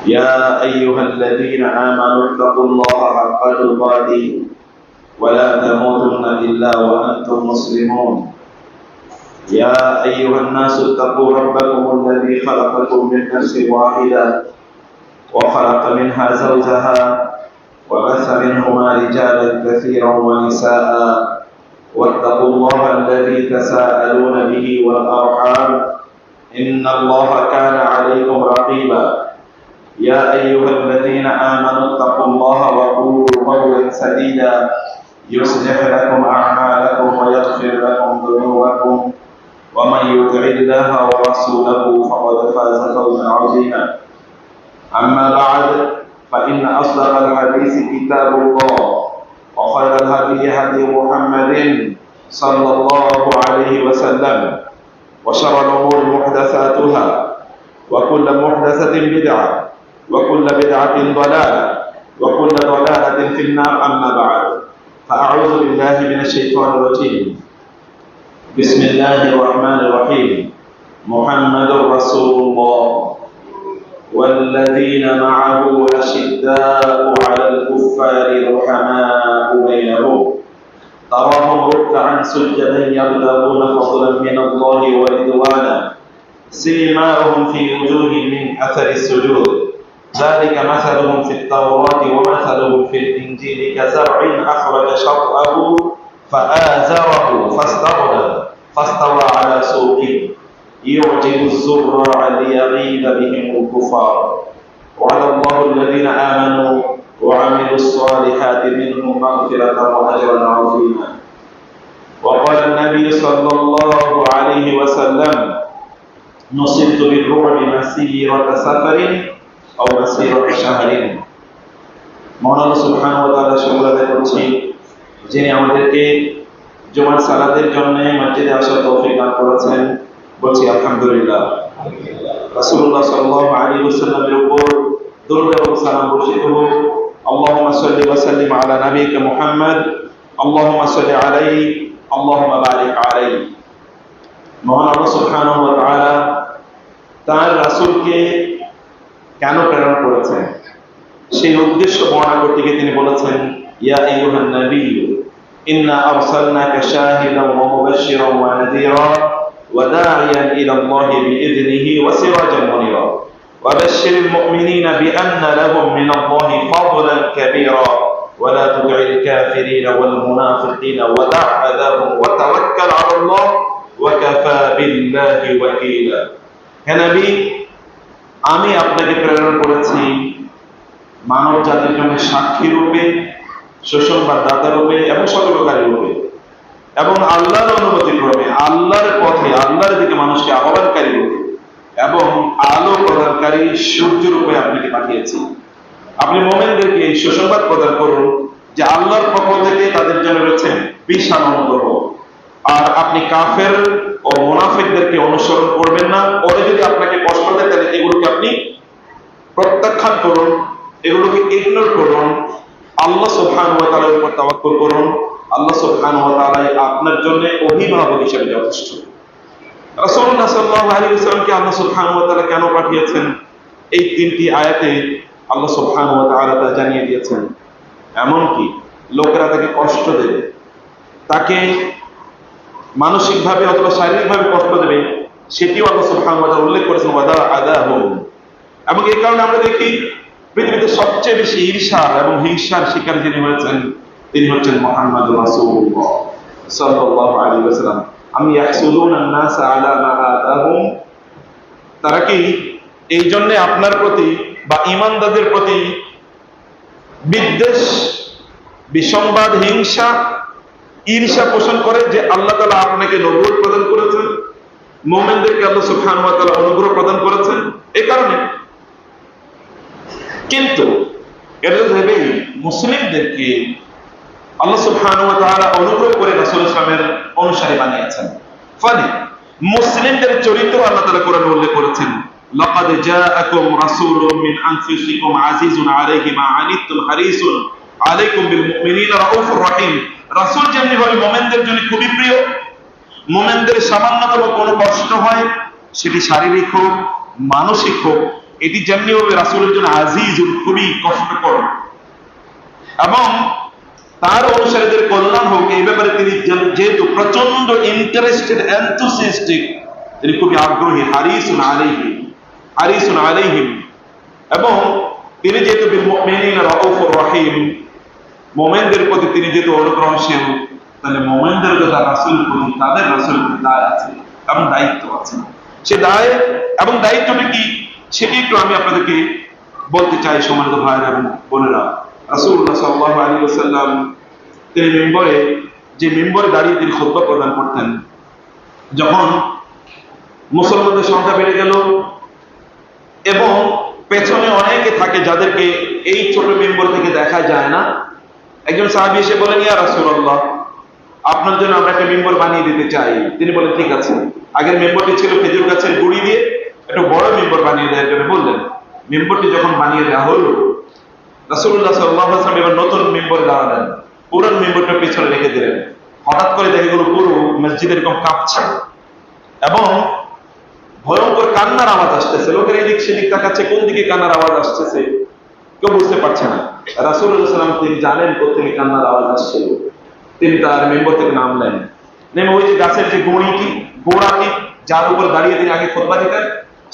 يا أيها الذين آمنوا اتقوا الله حق تقاته ولا تموتن إلا وأنتم مسلمون. يا أيها الناس اتقوا ربكم الذي خلقكم من نفس واحدة وخلق منها زوجها وبث منهما رجالا كثيرا ونساء واتقوا الله الذي تساءلون به والأرحام إن الله كان عليكم رقيبا. يا أيها الذين آمنوا اتقوا الله وقولوا قولا سديدا يصلح لكم أعمالكم ويغفر لكم ذنوبكم ومن يطع الله ورسوله فقد فاز فوزا عظيما. أما بعد فإن أصدق الحديث كتاب الله وخير الهدي هدي محمد صلى الله عليه وسلم وشر الأمور محدثاتها وكل محدثة بدعة وكل بدعة ضلالة وكل ضلالة في النار. أما بعد فأعوذ بالله من الشيطان الرجيم. بسم الله الرحمن الرحيم. محمد رسول الله والذين معه أشداء على الكفار رحماء بينهم تراهم ركعا سجدا يبتغون فضلا من الله ورضوانا سيماهم في وجوههم من أثر السجود ذلك مثلهم في التوراة ومثلهم في الإنجيل كزرع أخرج شطأه فآزره فاستوى على سوقه يعجب الزراع ليغيظ بهم الكفار. وعد الله الذين آمنوا وعملوا الصالحات منهم مغفرة وأجرا عظيما. وقال النبي صلى الله عليه وسلم نصبت بالرعب مسيرة سفر أو مسيرة شهر. মওলানা সুবহানাহু ওয়া তাআলা শুকর আদায় করছি যিনি আমাদেরকে জুমার সালাতের জন্য মসজিদে আসার তৌফিক দান করেছেন। বলছি আলহামদুলিল্লাহ। রাসূলুল্লাহ সাল্লাল্লাহু আলাইহি ওয়াসাল্লামের উপর দরুদ এবং সালাম বর্ষিত হোক। আল্লাহুম্মা সাল্লি ওয়া সাল্লিম আলা নাবিয়িকা মুহাম্মদ আল্লাহুম্মা সাল্লি আলাইহি আল্লাহুম্মা বারিক আলাইহি। মহান আল্লাহ সুবহানাহু ওয়া তাআলা তার রাসূলকে কেন প্রেরণ করেছেন সেই উদ্দেশ্য বর্ণনা করতে গিয়ে তিনি বলেছেন ইয়া আইয়ুহান নাবিয়্যু ইন্না আরসালনাকা শাহিদান ওয়া মুবাশশিরান ওয়া নাযীরা ওয়া দা'iয়ান ইলা আল্লাহি বিইذনিহি ওয়া সিরাজান মুনীরা ওয়া বাশশিরিল মুমিনিনা বিআন্না লাহুম মিনাল্লাহি ফাদলান কাবীরা ওয়া লা তুতি'ল কাফিরিনা ওয়াল মুনাফিকিনা ওয়া দা'আ আযাহুম ওয়া তাওয়াক্কাল আলাল্লাহ ওয়া কাফা বিল্লাহি ওয়াকিলা। হে নবী, আমি আপনাকে প্রেরণ করেছি মানব জাতির জন্য সাক্ষী রূপে, সুসংবাদ দাতা রূপে এবং সতর্ককারী রূপে এবং আল্লাহর অনুমতি ক্রমে আল্লাহর পথে আল্লাহর দিকে মানুষকে আহ্বানকারী রূপে এবং আলো প্রদানকারী সূর্য রূপে আপনাকে পাঠিয়েছি। আপনি মুমিনদেরকে সুসংবাদ প্রদান করুন যে আল্লাহর পক্ষ থেকে তাদের জন্য রয়েছে বিশাল অনুগ্রহ। আর আপনি কাফের ও মুনাফিকদেরকে অনুসরণ করবেন না। ওরা যদি আপনাকে কষ্ট দেয় তাহলে এগুলোকে আপনি প্রত্যাখ্যান করুন, এগুলোকে ইগনোর করুন। আল্লাহ সুবহানাহু ওয়া তাআলার উপর তাওয়াক্কুল করুন। আল্লাহ সুবহানাহু ওয়া তাআলা আপনার জন্য অভিভাবক হিসেবে যথেষ্ট। রাসূলুল্লাহ সাল্লাল্লাহু আলাইহি ওয়াসাল্লামকে আল্লাহ সুবহানাহু ওয়া তাআলা কেন পাঠিয়েছেন এই তিনটি আয়াতে আল্লাহ সুবহানাহু ওয়া তাআলা তা জানিয়ে দিয়েছেন। এমনকি লোকেরা তাকে কষ্ট দেবে, তাকে মানসিকভাবে অথবা শারীরিকভাবে কষ্ট দেবে, সেটিও আল্লাহ সুবহানাহু ওয়া তাআলা উল্লেখ করেছেন ওয়াদা আদাহুম। এবং এই কারণে আমরা দেখি পৃথিবীতে সবচেয়ে বেশি ঈর্ষা এবং হিংসার শিকার যিনি হয়েছেন তিনি হচ্ছেন মুহাম্মদুর রাসূলুল্লাহ সাল্লাল্লাহু আলাইহি ওয়াসাল্লাম। আমি ইয়াহসুদুনা আন-নাস আলা মা আতাহুম, তারা কি এই জন্য আপনার প্রতি বা ঈমানদারদের প্রতি বিদ্বেষ, বিসংবাদ, হিংসা, ঈর্ষা পোষণ করে যে আল্লাহ তাআলা আপনাকে নবুয়ত প্রদান করেছেন, মুমিনদেরকে আল্লাহ সুবহানাহু ওয়া তাআলা অনুগ্রহ প্রদান করেছেন এই কারণে। কিন্তু এরা ভেবেই মুসলিমদেরকে আল্লাহ সুবহানাহু ওয়া তাআলা অনুগ্রহ করে রাসূল সাল্লাল্লাহু আলাইহি ওয়াসাল্লামের অনুসারী বানিয়েছেন। ফলে মুসলিমদের চরিত্র আল্লাহ তাআলা কোরআনে উল্লেখ করেছেন লাকাদ জাআকুম রাসূলুম মিন আনফুসিকুম আজিজুন আলাইহি মা আনিতুম হারিসুন আলাইকুম বিল মুমিনিনা রাউফুর রহিম। রাসূল যেমনি ভাবে মুমিনদের জন্য খুবই প্রিয়, মুমিনদের সামান্যতম কোনো কষ্ট হয় সেটি শারীরিক হোক মানসিক হোক এটি যেমনি ভাবে রাসূলের জন্য আজিজুল, খুবই কষ্টকর, এবং তার অনুসারীদের কল্যাণ হোক এই ব্যাপারে তিনি যেহেতু প্রচন্ড ইন্টারেস্টেড, এনথুসিয়াস্টিক, তিনি খুবই আগ্রহী, হারিসুন আলাইহিম, এবং তিনি যেহেতু বিল মুমিনিনা রাউফুর রহিম, মুমিনদের প্রতি তিনি যেহেতু অনুগ্রহশীল, তাহলে মুমিনদের কথা রাসূলের প্রতি তাদের রাসূলের প্রতি দায় আছে এবং দায়িত্ব আছে। সে দায় এবং দায়িত্বটা কি সেটি একটু আমি আপনাদেরকে বলতে চাই সম্মানিত ভাইরা এবং বোনেরা। রাসূলুল্লাহ সাল্লাল্লাহু আলাইহি ওয়াসাল্লাম তিনি মিম্বরে দাঁড়িয়ে তিনি খুতবা প্রদান করতেন। যখন মুসলমানদের সংখ্যা বেড়ে গেল এবং পেছনে অনেকে থাকে যাদেরকে এই ছোট মিম্বর থেকে দেখা যায় না, একজন সাহাবী এসে বলেন, ইয়া রাসূলুল্লাহ, আপনার জন্য আমরা একটা মিম্বর বানিয়ে দিতে চাই। তিনি বলেন, ঠিক আছে। আগের মিম্বরটি ছিল খেজুর গাছের গুঁড়ি দিয়ে, একটা বড় মিম্বর বানিয়ে দেওয়ার জন্য বললেন। মিম্বরটি যখন বানিয়ে দেওয়া হলো, রাসূলুল্লাহ সাল্লাল্লাহু আলাইহি ওয়াসাল্লাম এবার নতুন মিম্বরে দাঁড়ালেন, পুরান মিম্বরটা পিছনে রেখে দিলেন। হঠাৎ করে দেখে গেল পুরো মসজিদ এরকম কাঁপছে এবং ভয়ঙ্কর কান্নার আওয়াজ আসতেছে। লোকের এদিক সেদিক তাকাচ্ছে, কোন দিকে কান্নার আওয়াজ আসতেছে কেউ বুঝতে পারছে না। রাসূলুল্লাহ সাল্লাল্লাহু আলাইহি ওয়াসাল্লাম তিনি জানেন কোথেকে কান্নার আওয়াজ আসছে। তিনি তার মিম্বর থেকে নামলেন, নেমে ওই যে গাছের যে গোড়াটি যার উপর দাঁড়িয়ে তিনি আগে খুতবা দিতেন,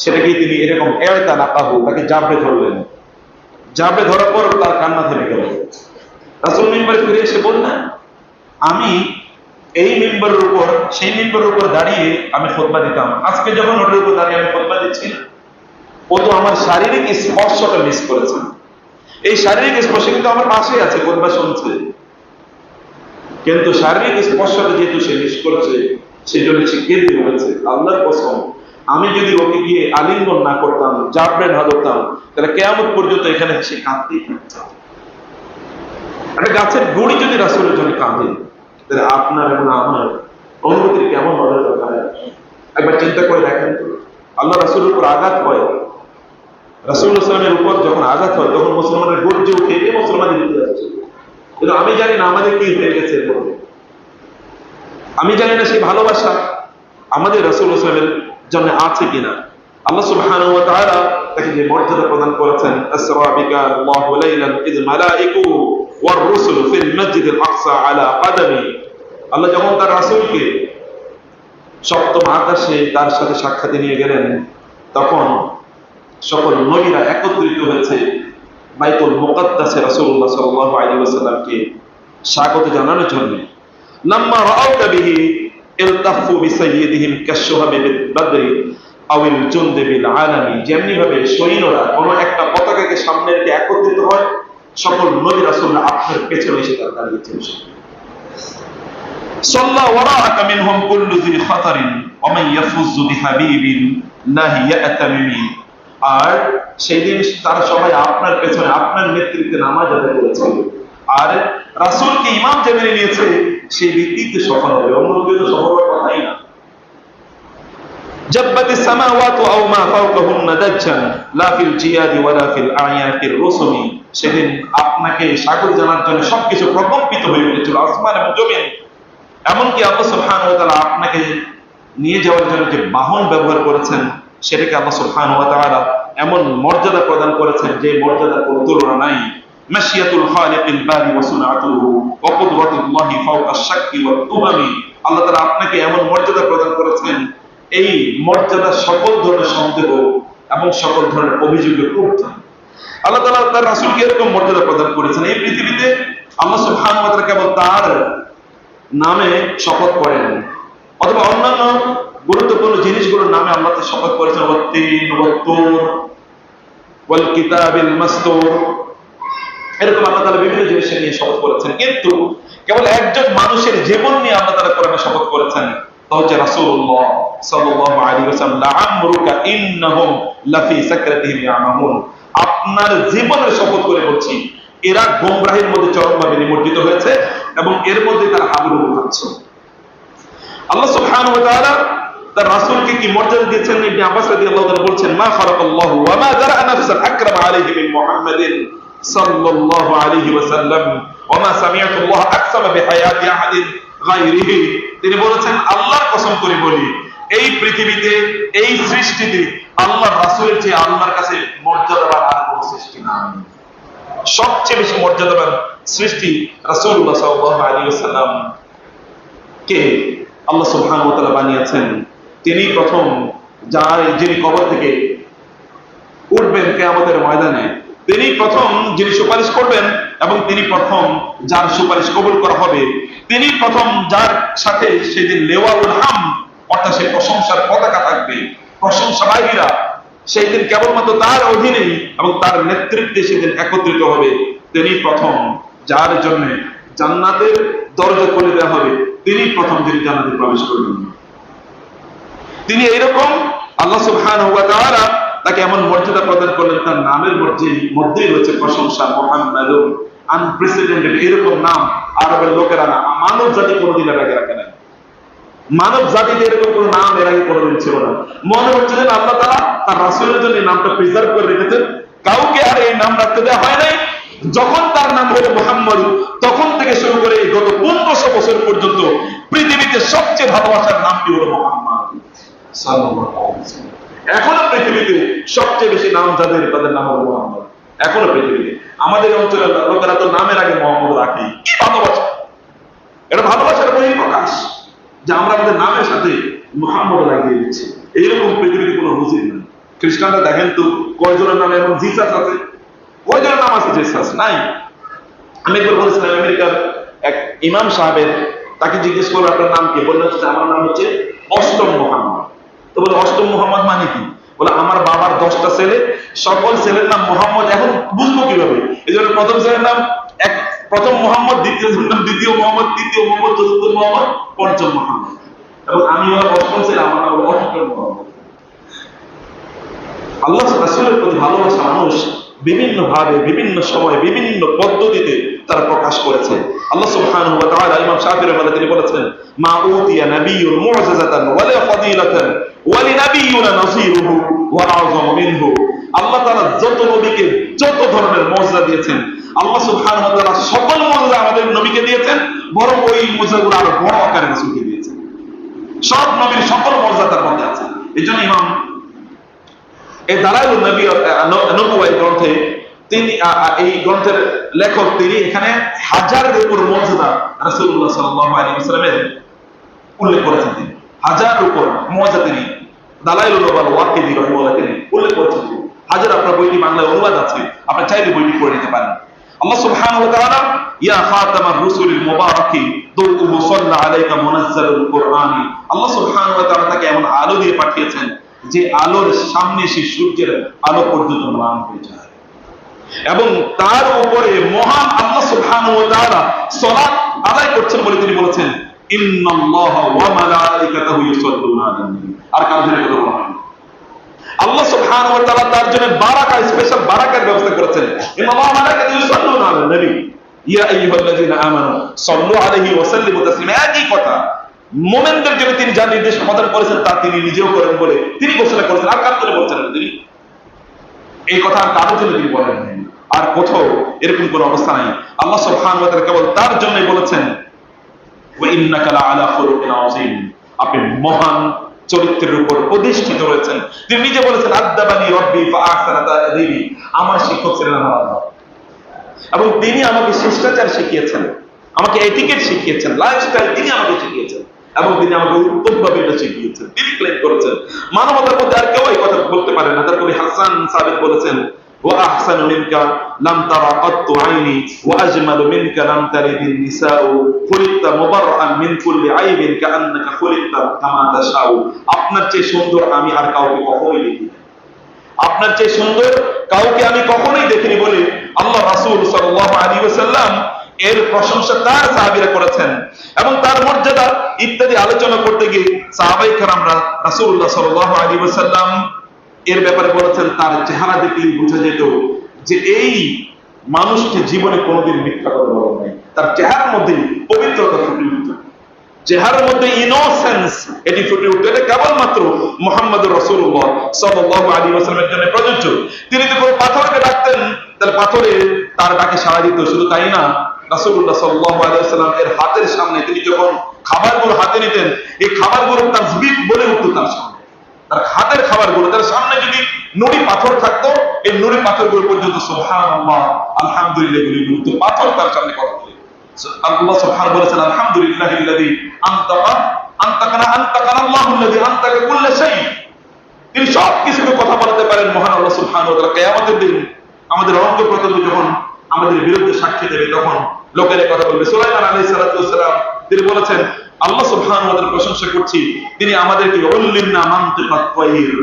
সেটাকে তিনি এরকম এড়তা নাকাহু, তাকে জাবড়ে ধরলেন। জাবড়ে ধরার পর তার কান্না থেমে গেল। রাসূল মিম্বরে ফিরে এসে বললেন, আমি এই মিম্বরের উপর, সেই মিম্বরের উপর দাঁড়িয়ে আমি খুতবা দিতাম, আজকে যখন ওটার উপর দাঁড়িয়ে আমি খুতবা দিচ্ছি, ও তো আমার শারীরিক স্পর্শটা মিস করেছে। এই শারীরিক স্পর্শ কিন্তু আমার পাশে আছে, খুতবা শুনছে, কিন্তু শারীরিক স্পর্শটা যেহেতু সে মিস করেছে, সেই জন্য সে কেঁদে হয়েছে। আল্লাহর কসম, আমি যদি ওকে গিয়ে আলিঙ্গন না করতাম, জাবড়ে না ধরতাম, তাহলে কিয়ামত পর্যন্ত এখানে সে কাঁদতেই থাকত। একটা গাছের গুঁড়ি যদি রাসূলের জন্য কাঁদে, তাহলে আপনার এবং আমার অনুভূতির কেমন হবে দরকার? একবার চিন্তা করে দেখেন তো। আল্লাহ রাসূলের উপর আঘাত হয়, রাসূলুল্লাহ সাল্লাল্লাহু আলাইহি ওয়াসাল্লামের উপর যখন আঘাত হয়, তখন মুসলমানের গর্জে উঠে এ মুসলমানদের দিতে যাচ্ছে। কিন্তু আমি জানি না আমাদের কি হয়ে গেছে। আমি জানি না সেই ভালোবাসা আমাদের রাসূলুল্লাহ সাল্লাল্লাহু আলাইহি ওয়াসাল্লামের জন্য আছে কিনা। আল্লাহ সুবহানাহু ওয়া তাআলা তাকে যে মর্যাদা প্রদান করেছেন, আসরা বিকা আল্লাহু লাইলান ইয মালাইকু ওয়ার রুসুল ফিল মসজিদিল আকসা আলা কদমি। আল্লাহ যখন তার রাসূলকে সপ্তম আকাশে তার সাথে সাক্ষাতে নিয়ে গেলেন, তখন সকল নবীরা একত্রিত হয়েছে বাইতুল মুকাদ্দাসে রাসূলুল্লাহ সাল্লাল্লাহু আলাইহি ওয়াসাল্লামকে স্বাগত জানানোর জন্য। লাম্মা রাআউকা বিহি ইলতাফু বিসাইয়্যিদিহিম কাশশুহাবি বিল বাদরি আউল জুনদি বিল আলামি। যেমনি ভাবে সৈন্যরা কোন একটা পতাকাকে সামনে রেখে একত্রিত হয়, সকল নবী রাসূলরা আপনার পেছনে এসে তারা দাঁড়িয়েছেন। সাল্লা ওয়ারাআকা মিনহুম কুল্লু যি খাতারিন ওয়া মান ইয়াফুযু বিহাবিবিন নাহি ইয়াতামিমি। আর সেদিন তারা সবাই আপনার পেছনে আপনার নেতৃত্বে নামাজ আদায় করেছিল, আর রাসূলকে ইমাম যে মেনে নিয়েছে সেই ব্যক্তিতে সফল হবে, অন্য কেউ তো সফল হওয়ার কথাই না। জাব্বাতিস সামাওয়াতু আও মা ফাওকাহুন্না দাজ্জান লা ফিল জিয়াদি ওয়ালা ফিল আয়াতির রুসুমি। সেদিন আপনাকে স্বাগত জানার জন্য সবকিছু প্রকম্পিত হয়ে উঠেছিল, আসমান এবং জমিন। এমনকি আল্লাহ সুবহানাহু ওয়া তাআলা আপনাকে নিয়ে যাওয়ার জন্য যে বাহন ব্যবহার করেছেন, সেটাকে আল্লাহ সুবহানাহু ওয়া তাআলা এমন মর্যাদা প্রদান করেছেন যে মর্যাদার কোনো তুলনা নাই। মাশিয়াতুল খালিকিল বারি ওয়া সুনআতুহু ওয়া কুদরাতুল্লাহি ফাওকা শাক্কি ওয়াত তুমামি। আল্লাহ তাআলা আপনাকে এমন মর্যাদা প্রদান করেছেন, এই মর্যাদা সকল ধরনের সন্দেহ এবং সকল ধরনের অভিযোগের ঊর্ধ্বে। আল্লাহ তাআলা তার রাসূলকে এরকম মর্যাদা প্রদান করেছেন। এই পৃথিবীতে আল্লাহ সুবহানাহু ওয়া তাআলা কেবল তার নামে শপথ করেন, অথবা অন্যান্য গুরুত্বপূর্ণ জিনিসগুলোর নামে আল্লাহ তাআলা শপথ করেছেন, ওয়াত-তিন ওয়াত-তুর ওয়াল কিতাবিল মাসতুর। এরকম আল্লাহ তাআলা বিভিন্ন জিনিস নিয়ে শপথ করেছেন, কিন্তু কেবল একজন মানুষের জীবন নিয়ে আল্লাহ তাআলা কোরআনে শপথ করেছেন, তা হচ্ছে রাসূলুল্লাহ সাল্লাল্লাহু আলাইহি ওয়াসাল্লাম। লাআমরুকা ইন্নাহুম লাফি সাকরাতিহিম ইয়ামাহুন। আপনার জীবনের শপথ করে বলছি, এরা গোমরাহির মধ্যে চরমভাবে নিমজ্জিত হয়েছে এবং এর মধ্যে তারা হাবুডুবু খাচ্ছে। আল্লাহ সুবহানাহু ওয়া তাআলা তার রাসূলকে কি মর্যাদা দিয়েছেন? ইবনে আব্বাস রাদিয়াল্লাহু তাআলা বলছেন, মা খালাকাল্লাহু ওয়া মা যারা'a নাফসান আকরাম আলাইহি মিন মুহাম্মাদিন সাল্লাল্লাহু আলাইহি ওয়াসাল্লাম ওয়া মা সামি'তু আল্লাহ আকসামা বিহায়াতি আহাদিন গায়রিহি। তিনি বলেছেন, আল্লাহর কসম করে বলি, এই পৃথিবীতে, এই সৃষ্টিতে আল্লাহ রাসূলের চেয়ে আল্লাহর কাছে মর্যাদাবান আর কোন সৃষ্টি নাই। সবচেয়ে বেশি মর্যাদাবান সৃষ্টি রাসূলুল্লাহ সাল্লাল্লাহু আলাইহি ওয়াসাল্লাম কে আল্লাহ সুবহানাহু ওয়া তাআলা বানিয়েছেন। তিনি প্রথম যিনি কবর থেকে উঠবেন কিয়ামতের ময়দানে, তিনি প্রথম যিনি সুপারিশ করবেন এবং তিনি প্রথম যার সুপারিশ কবুল করা হবে, তিনি প্রথম যার সাথে সেদিন লিওয়াউল হামদ অর্থাৎ সেই প্রশংসার পতাকা থাকবে। প্রশংসাবাহীরা সেই দিন কেবলমাত্র তার অধীনেই এবং তার নেতৃত্বে সেদিন একত্রিত হবে। তিনি প্রথম যার জন্য জান্নাতের দরজা খুলে দেওয়া হবে, তিনি প্রথম যিনি জান্নাতে প্রবেশ করবেন। তিনি এইরকম আল্লাহ সুবহানাহু ওয়া তাআলা তাকে এমন মর্যাদা প্রদান করলেন, তার নামের মধ্যেই রয়েছে প্রশংসা। মুহাম্মাদুন, আনপ্রেসিডেন্টেড এরকম নাম আরবের লোকেরা না, মানব জাতি কোনোদিন এর আগে রাখে নাই। মানব জাতিতে এরকম কোন নাম এর আগে কোনোদিন ছিল না। মনে হচ্ছে যে আল্লাহ তাআলা তার রাসূলের জন্য এই নামটা প্রিজার্ভ করে রেখেছেন, কাউকে আর এই নাম রাখতে দেওয়া হয় নাই। যখন তার নাম হলো মুহাম্মদ, তখন থেকে শুরু করে গত 1500 বছর পর্যন্ত পৃথিবীতে সবচেয়ে ভালোবাসার নামটি হলো মুহাম্মদ সাল্লাল্লাহু আলাইহি ওয়াসাল্লাম। এখনো পৃথিবীতে সবচেয়ে বেশি নাম যাদের, তাদের নাম হলো মুহাম্মদ। এখনো পৃথিবীতে আমাদের অঞ্চলের লোকেরা তো নামের আগে মুহাম্মদ রাখে। কি ভালোবাসা! এটা ভালোবাসার বহিঃপ্রকাশ যে আমরা আমাদের নামের সাথে মুহাম্মদ লাগিয়ে দিচ্ছি। এইরকম পৃথিবীতে কোনো নজির নেই। খ্রিস্টানরা দেখেন তো কয়জনের নামে এখন জিসাস আছে, কয়জনের নাম আছে জিসাস নাই। আমি একবার বলেছিলাম আমেরিকার এক ইমাম সাহেবের, তাকে জিজ্ঞেস করলো আপনার নাম কি? বললেন আমার নাম হচ্ছে অষ্টম মুহাম্মদ। তো বলে অষ্টম মুহাম্মদ মানে কি? বলে আমার বাবার 10টা ছেলে, সকল ছেলের নাম মুহাম্মদ। এখন বুঝবো কিভাবে? এই জন্য প্রথম ছেলের নাম প্রথম মুহাম্মদ, দ্বিতীয় ছেলের নাম দ্বিতীয় মুহাম্মদ, তৃতীয় মুহাম্মদ, চতুর্থ মুহাম্মদ, পঞ্চম মুহাম্মদ। এবং আমি অষ্টম ছেলে, আমার নাম হলো অষ্টম মুহাম্মদ। আল্লাহ রাসূলের প্রতি ভালোবাসা মানুষ বিভিন্ন ভাবে, বিভিন্ন সময়, বিভিন্ন পদ্ধতিতে তারা প্রকাশ করেছে। আল্লাহ সুবহানাহু ওয়া তাআলা ইমাম শাফিঈ রাহিমাহুল্লাহ তিনি বলেছেন, মা উতিয়া নাবিয়্যুন মু'জিজাতান ওয়া লা ফাদিলাতান ওয়া লিনাবিয়্যিনা নাসীরুহু ওয়া আ'যামু মিনহু। আল্লাহ তাআলা যত নবীকে যত ধরনের মুজিজা দিয়েছেন, আল্লাহ সুবহানাহু ওয়া তাআলা সকল মুজিজা আমাদের নবীকে দিয়েছেন, বরং ওই মুজিজাগুলো আরো বড় আকারে রাসূলকে দিয়েছেন। সব নবীর সকল মুজিজা তার মধ্যে আছে। এজন্য ইমাম এই দালাইলুন নবুওয়া গ্রন্থে তিনি, এই গ্রন্থের লেখক, তিনি এখানে হাজারের উপর মুজিজা রাসূলুল্লাহ সাল্লাল্লাহু আলাইহি ওয়াসাল্লামের উল্লেখ করেছেন। তিনি হাজারের উপর মুজিজা তিনি দালাইলুল ওয়াকিদি রাহিমাহুল্লাহ তিনি উল্লেখ করেছেন। হাজার, আপনার বইটি বাংলায় অনুবাদ আছে, আপনি চাইলে বইটি পড়ে নিতে পারেন। আল্লাহ সুবহানাহু ওয়া তাআলা ইয়া খাতামার রুসুলিল মুবারাকি দুরুহু সাল্লা আলাইকা মুনাজ্জালুল কুরআনি, আল্লাহ সুবহানাহু ওয়া তাআলা তাকে এমন আলো দিয়ে পাঠিয়েছেন যে আলোর সামনে সে সূর্যের আলো পর্যন্ত ম্লান হয়ে যায়। এবং তার উপরে মহান আল্লাহ সুবহানাহু ওয়া তাআলা সালাত আদায় করছেন বলে তিনি বলেছেন, ইন্নাল্লাহা ওয়া মালাইকাতাহু ইউসাল্লুনা আলান নবী। আর কার জন্য কথা বলা হয়? আল্লাহ সুবহানাহু ওয়া তাআলা তার জন্য বারাকা, স্পেশাল বারাকার ব্যবস্থা করেছেন। ইন্নাল্লাহা ওয়া মালাইকাতাহু ইউসাল্লুনা আলান নবী ইয়া আইয়ুহাল্লাযীনা আমানু সাল্লু আলাইহি ওয়া সাল্লিমু তাসলিমা। একই কথা মুমিনদের জন্য তিনি যা নির্দেশ প্রদান করেছেন তা তিনি নিজেও করেন বলে তিনি ঘোষণা করেছেন। আর কার জন্য বলছেন তিনি এই কথা? আর কারোর জন্য তিনি বলেন নাই। আর কোথাও এরকম কোন অবস্থা নাই। আল্লাহ সুবহানাহু ওয়া তাআলা কেবল তার জন্যই বলেছেন, ওয়া ইন্নাকা লাআলা খুলুকিন আযীম, আপনি মহান চরিত্রের উপর অধিষ্ঠিত রয়েছেন। তিনি নিজে বলেছেন, আদাবানি রাব্বি ফাআহসানা তা'দীবি, আমার শিক্ষক ছিলেন আমার আল্লাহ, এবং তিনি আমাকে শিষ্টাচার শিখিয়েছেন, আমাকে এটিকেট শিখিয়েছেন, লাইফস্টাইল তিনি আমাকে শিখিয়েছেন, এবং তিনি আমাকে উত্তমভাবে এটা শিখিয়েছেন। তিনি ক্লেম করেছেন। মানবতার মধ্যে আর কেউ এই কথা বলতে পারে না। তার কবি হাসান সাবিত বলেছেন, ওয়া আহসানু মিনকা লাম তারা কাত্তু আইনি ওয়া আজমালু মিনকা লাম তারিদিন নিসাউ খুলিকতা মুবাররাআন মিন কুল্লি আইবিন কাআন্নাকা খুলিকতা কামা তাশাউ। আপনার চেয়ে সুন্দর আমি আর কাউকে কখনোই দেখিনি, আপনার চেয়ে সুন্দর কাউকে আমি কখনোই দেখিনি বলে আল্লাহ রাসূল সাল্লাল্লাহু আলাইহি ওয়াসাল্লাম এর প্রশংসা তার সাহাবীরা করেছেন। এবং তার মর্যাদা ইত্যাদি আলোচনা করতে গিয়ে সাহাবায়ে কেরামরা রাসূলুল্লাহ সাল্লাল্লাহু আলাইহি ওয়াসাল্লাম এর ব্যাপারে বলেছেন, তার চেহারা দেখলেই বোঝা যেত যে এই মানুষটি জীবনে কোনোদিন মিথ্যা কথা বলে নাই। তার চেহারার মধ্যে পবিত্রতা ফুটে উঠত, চেহারার মধ্যে ইনোসেন্স এটি ফুটে উঠত। এটা কেবলমাত্র মুহাম্মদুর রাসূলুল্লাহ সাল্লাল্লাহু আলাইহি ওয়াসাল্লামের জন্য প্রযোজ্য। তিনি যদি কোনো পাথরকে ডাকতেন, তাহলে পাথরে তার ডাকে সাড়া দিত। শুধু তাই না, রাসূলুল্লাহ সাল্লাল্লাহু আলাইহি ওয়াসাল্লাম এর হাতের সামনে তিনি যখন খাবারগুলো হাতে নিতেন, এই খাবারগুলো তাসবিহ বলে উঠত তার সামনে। তার হাতের খাবারগুলো, তার সামনে যদি নুড়ি পাথর থাকতো, এই নুড়ি পাথরগুলো পর্যন্ত সুবহানাল্লাহ আলহামদুলিল্লাহ বলে পাথর তার সামনে কথা বলে। আল্লাহ সুবহানাহু বলেছেন আলহামদুলিল্লাহিল্লাযী আনতাকানা আল্লাহুল্লাযী আনতাকা কুল্লা শাই। তিনি সব কিছুকে কথা বলতে পারেন মহান আল্লাহ সুবহানাহু ওয়া তাআলা। কিয়ামতের দিন আমাদের অঙ্গ প্রত্যঙ্গ যখন আমাদের বিরুদ্ধে সাক্ষী দেবে, তখন লোকেরা কথা বলবে। সুলাইমান আলাইহিস সালাতু ওয়াস সালাম তিনি বলেছেন আল্লাহ সুবহানাহু ওয়া তাআলার প্রশংসা করছি, তিনি আমাদেরকে উল্লিমনা মানতিকাত তায়র,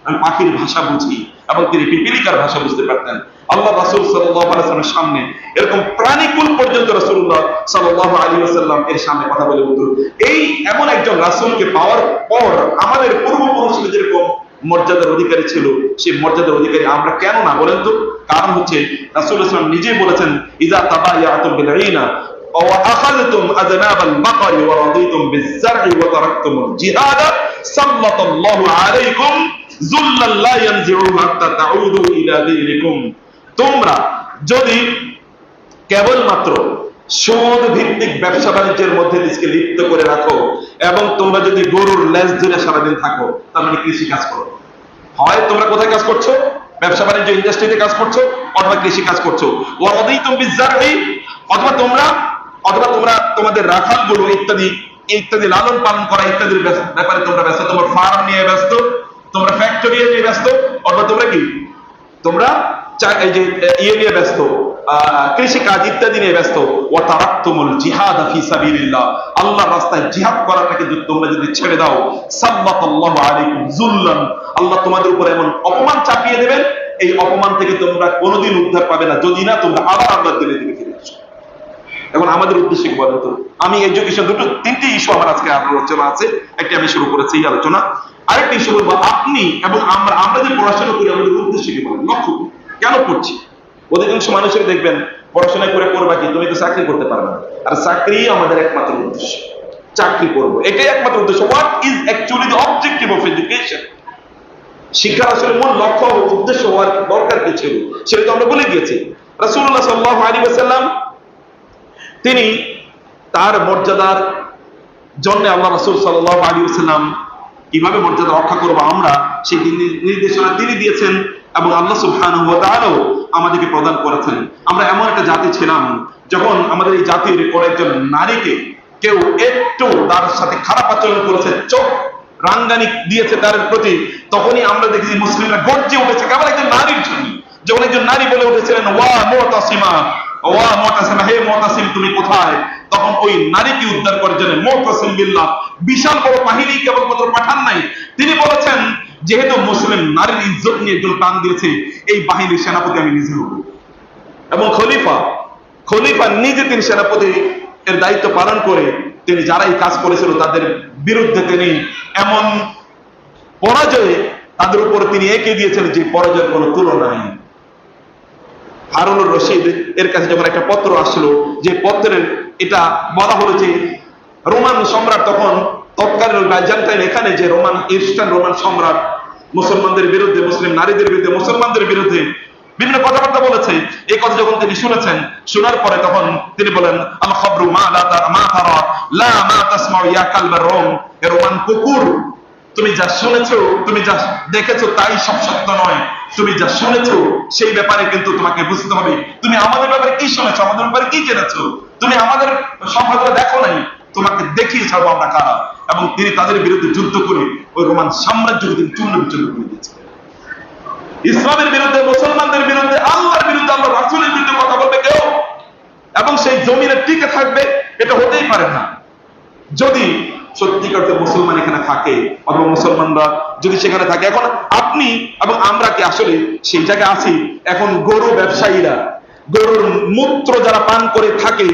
আমি পাখির ভাষা বুঝি, এবং তিনি পিপীলিকার ভাষা বুঝতে পারতেন। আল্লাহ রাসূল সাল্লাল্লাহু আলাইহি ওয়াসাল্লামের সামনে এরকম প্রাণীকুল পর্যন্ত রাসূলুল্লাহ সাল্লাল্লাহু আলাইহি ওয়াসাল্লাম এর সামনে কথা বলে বলতো। এই এমন একজন রাসূলকে পাওয়ার পর আমাদের পূর্বপুরুষরা যেরকম মর্যাদার অধিকারী ছিল, সেই মর্যাদার অধিকারী আমরা কেন না বলেন তো? কারণ হচ্ছে রাসূল সাল্লাল্লাহু আলাইহি ওয়াসাল্লাম নিজেই বলেছেন ইযা তাবায়াতুম বিল ঈনা ওয়া আখাযতুম আযনাবাল বাকরি ওয়া রাদিতুম বিজ-জার'i ওয়া তারাকতুমুল জিহাদা সাল্লাল্লাহু আলাইকুম যুল্লাল লা ইয়ানজি'ু হাত্তা তাউদু ইলা দীনিকুম। তোমরা যদি কেবলমাত্র সুদ ভিত্তিক ব্যবসা বাণিজ্যের মধ্যে নিজেকে লিপ্ত করে রাখো, এবং তোমরা যদি গরুর লেজ ধরে সারাদিন থাকো, তার মানে কৃষি কাজ করো। হয় তোমরা কোথায় কাজ করছো? ব্যবসা বাণিজ্য ইন্ডাস্ট্রিতে কাজ করছো, অথবা কৃষি কাজ করছো। ওয়া রাদিতুম বিজ-জার'i, অথবা তোমরা তোমাদের রাখালগুলো ইত্যাদি লালন পালন করা ইত্যাদির ব্যাপারে তোমরা ব্যস্ত, তোমার ফার্ম নিয়ে ব্যস্ত, তোমরা ফ্যাক্টরি নিয়ে ব্যস্ত, অথবা তোমরা এই যে নিয়ে ব্যস্ত, কৃষি কাজ ইত্যাদি নিয়ে ব্যস্ত। ওয়া তারাকতুমুল জিহাদ ফি সাবিলিল্লাহ, আল্লাহর রাস্তায় জিহাদ করাটাকে তোমরা যদি ছেড়ে দাও, সাল্লাল্লাহু আলাইকুম যুল্লান, আল্লাহ তোমাদের উপর এমন অপমান চাপিয়ে দেবেন, এই অপমান থেকে তোমরা কোনোদিন উদ্ধার পাবে না, যদি না তোমরা আবার আল্লাহর দিনের দিকে ফিরে আসো। এখন আমাদের উদ্দেশ্যে কি বলেন তো? আমি এডুকেশন তিনটি ইস্যু আমার আজকে আলোচনা আছে। একটি আমি শুরু করেছি এই আলোচনা, আরেকটি ইস্যু বলবো আপনি এবং আমরা যে পড়াশোনা করি আমাদের উদ্দেশ্যে কি বলেন, লক্ষ্য কেন করছি? অধিকাংশ মানুষের দেখবেন পড়াশোনা করে করবা কি, তুমি তো চাকরি করতে পারবে না, আর চাকরি আমাদের একমাত্র উদ্দেশ্য, চাকরি করবো, এটাই একমাত্র উদ্দেশ্য। What is actually the objective of education? শিক্ষার আসলে মূল লক্ষ্য ও উদ্দেশ্য হওয়ার দরকার কি ছিল, সেটা তো আমরা বলে গিয়েছি। রাসূলুল্লাহ সাল্লাল্লাহু আলাইহি ওয়াসাল্লাম তিনি তার মর্যাদার জন্য আল্লাহ রাসূল সাল্লাল্লাহু আলাইহি ওয়াসাল্লাম কিভাবে মর্যাদা রক্ষা করবো আমরা, সেই নির্দেশনা তিনি দিয়েছেন, এবং আল্লাহ সুবহানাহু ওয়া তাআলা আমাদেরকে প্রদান করেছেন। আমরা এমন একটা জাতি ছিলাম, যখন আমাদের এই জাতির কয়েকজন নারীকে কেউ একটু তার সাথে খারাপ আচরণ করেছে, চোখ রাঙ্গানি দিয়েছে তার প্রতি, তখনই আমরা দেখি মুসলিমরা গর্জে উঠেছে কেবল একজন নারীর জন্য। যখন একজন নারী বলে উঠেছিলেন ওয়া মুতাসিমা, ওয়া মুতাসিমা, হে মুতাসিম তুমি কোথায়, তখন ওই নারীকে উদ্ধার করার জন্য মুতাসিম বিল্লাহ বিশাল বড় বাহিনী কেবলমাত্র পাঠান নাই, তিনি বলেছেন যেহেতু মুসলিম নারীর ইজ্জত নিয়ে একজন টান দিয়েছে, এই বাহিনীর সেনাপতি আমি নিজে হব। এবং খলিফা নিজে তিনি সেনাপতি এর দায়িত্ব পালন করে তিনি যারা এই কাজ করেছিল তাদের বিরুদ্ধে তিনি এমন পরাজয়ে তাদের উপর তিনি এঁকে দিয়েছেন যে পরাজয়ের কোনো তুলনা নেই। হারুনুর রশিদ এর কাছে যখন একটা পত্র আসলো, যে পত্রের এটা বলা হলো যে রোমান সম্রাট তখন তৎকালীন বাইজান্টাইন এখানে যে ইস্টার্ন রোমান সম্রাট মুসলমানদের বিরুদ্ধে, মুসলিম নারীদের বিরুদ্ধে, মুসলমানদের বিরুদ্ধে বিভিন্ন কথাবার্তা বলেছে। এই কথা যখন তিনি শুনেছেন, শোনার পরে তখন তিনি বলেন আল খাবরু মা তারা লা মা তাসমাউ ইয়া কালবার রোম, এ রোমান কুকুর, তুমি যা শুনেছো, তুমি যা দেখেছো তাই সব সত্য নয়, তুমি যা শুনেছো সেই ব্যাপারে কিন্তু তোমাকে বুঝতে হবে, তুমি আমাদের ব্যাপারে কি শুনেছো, আমাদের ব্যাপারে কি জেনেছো, তুমি আমাদের সম্পর্কে দেখো নাই, তোমাকে দেখিয়ে ছাড়বো আমরা কারা। এবং তিনি তাদের বিরুদ্ধে যুদ্ধ করে ওই রোমান সাম্রাজ্যকে তিনি চূর্ণ বিচূর্ণ করে দিয়েছিলেন। ইসলামের বিরুদ্ধে, মুসলমানদের বিরুদ্ধে, আল্লাহর বিরুদ্ধে, আল্লাহ রাসূলের বিরুদ্ধে কথা বলবে কেউ, এবং সেই জমিনে টিকে থাকবে, এটা হতেই পারে না যদি সত্যিকার মুসলমান এখানে থাকে, অথবা মুসলমানরা যদি সেখানে থাকে। এখন আপনি এবং আমরা কি আসলে সেই জায়গায় আছি? এখন গরু ব্যবসায়ীরা, গরুর মূত্র যারা পান করে থাকে,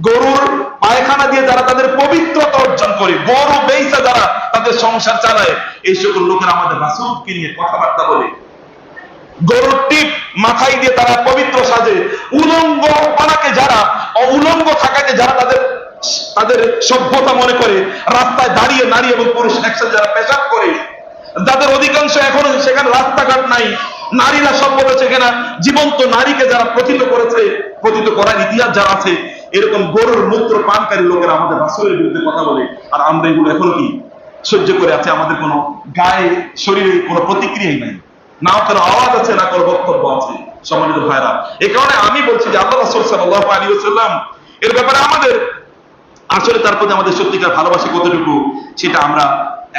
গরুর পায়খানা দিয়ে যারা তাদের পবিত্রতা অর্জন করে, গরু বেইচা যারা তাদের সংসার চালায়, এই সকল লোকেরা আমাদের রাসূলকে নিয়ে কথাবার্তা বলে, গরুর টিপ মাথায় দিয়ে তারা পবিত্র সাজে, উলঙ্গ পানাকে যারা, উলঙ্গ থাকাকে যারা তাদের সভ্যতা মনে করে, রাস্তায় দাঁড়িয়ে নারী এবং পুরুষ একসাথে যারা পেশাব করে, যাদের অধিকাংশ এখনো সেখানে রাস্তাঘাট নাই, নারীরা সভ্যতা সেখানে জীবন্ত নারীকে যারা প্রথিত করেছে, প্রথিত করার ইতিহাস যারা আছে, এরকম গরুর মূত্র পানকারী লোকেরা আমাদের রাসূলের বিরুদ্ধে কথা বলে, আর আমরা এগুলো এখন কি সহ্য করে আছে, আমাদের কোনো গায়ে শরীরে কোনো প্রতিক্রিয়াই নাই, না কোনো আওয়াজ আছে, না কোনো বক্তব্য আছে। সম্মানিত ভাইরা, এই কারণে আমি বলছি যে আল্লাহ রাসূল সাল্লাল্লাহু আলাইহি ওয়াসাল্লাম এর ব্যাপারে আমাদের আসলে তার প্রতি আমাদের সত্যিকার ভালোবাসা কতটুকু সেটা আমরা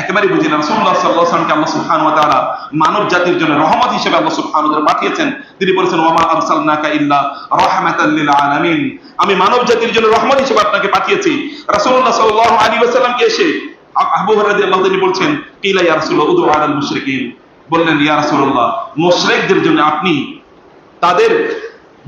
একেবারে বুঝি না। রাসূলুল্লাহ সাল্লাল্লাহু আলাইহি ওয়াসাল্লামকে আল্লাহ সুবহানাহু ওয়া তাআলা মানব জাতির জন্য রহমত হিসেবে আল্লাহ সুবহানাহু ওয়া তাআলা পাঠিয়েছেন। তিনি বলেছেন, ওয়া মা আরসালনাকা ইল্লা রাহমাতাল লিল আলামিন, আমি মানব জাতির জন্য রহমত হিসেবে আপনাকে পাঠিয়েছি। রাসূলুল্লাহ সাল্লাল্লাহু আলাইহি ওয়াসাল্লামকে এসে আবু হুরায়রা রাদিয়াল্লাহু তিনি বলছেন, কিলা ইয়া রাসূলুল্লাহ উদু আলাল মুশরিকিন, বললেন ইয়া রাসূলুল্লাহ মুশরিকদের জন্য আপনি তাদের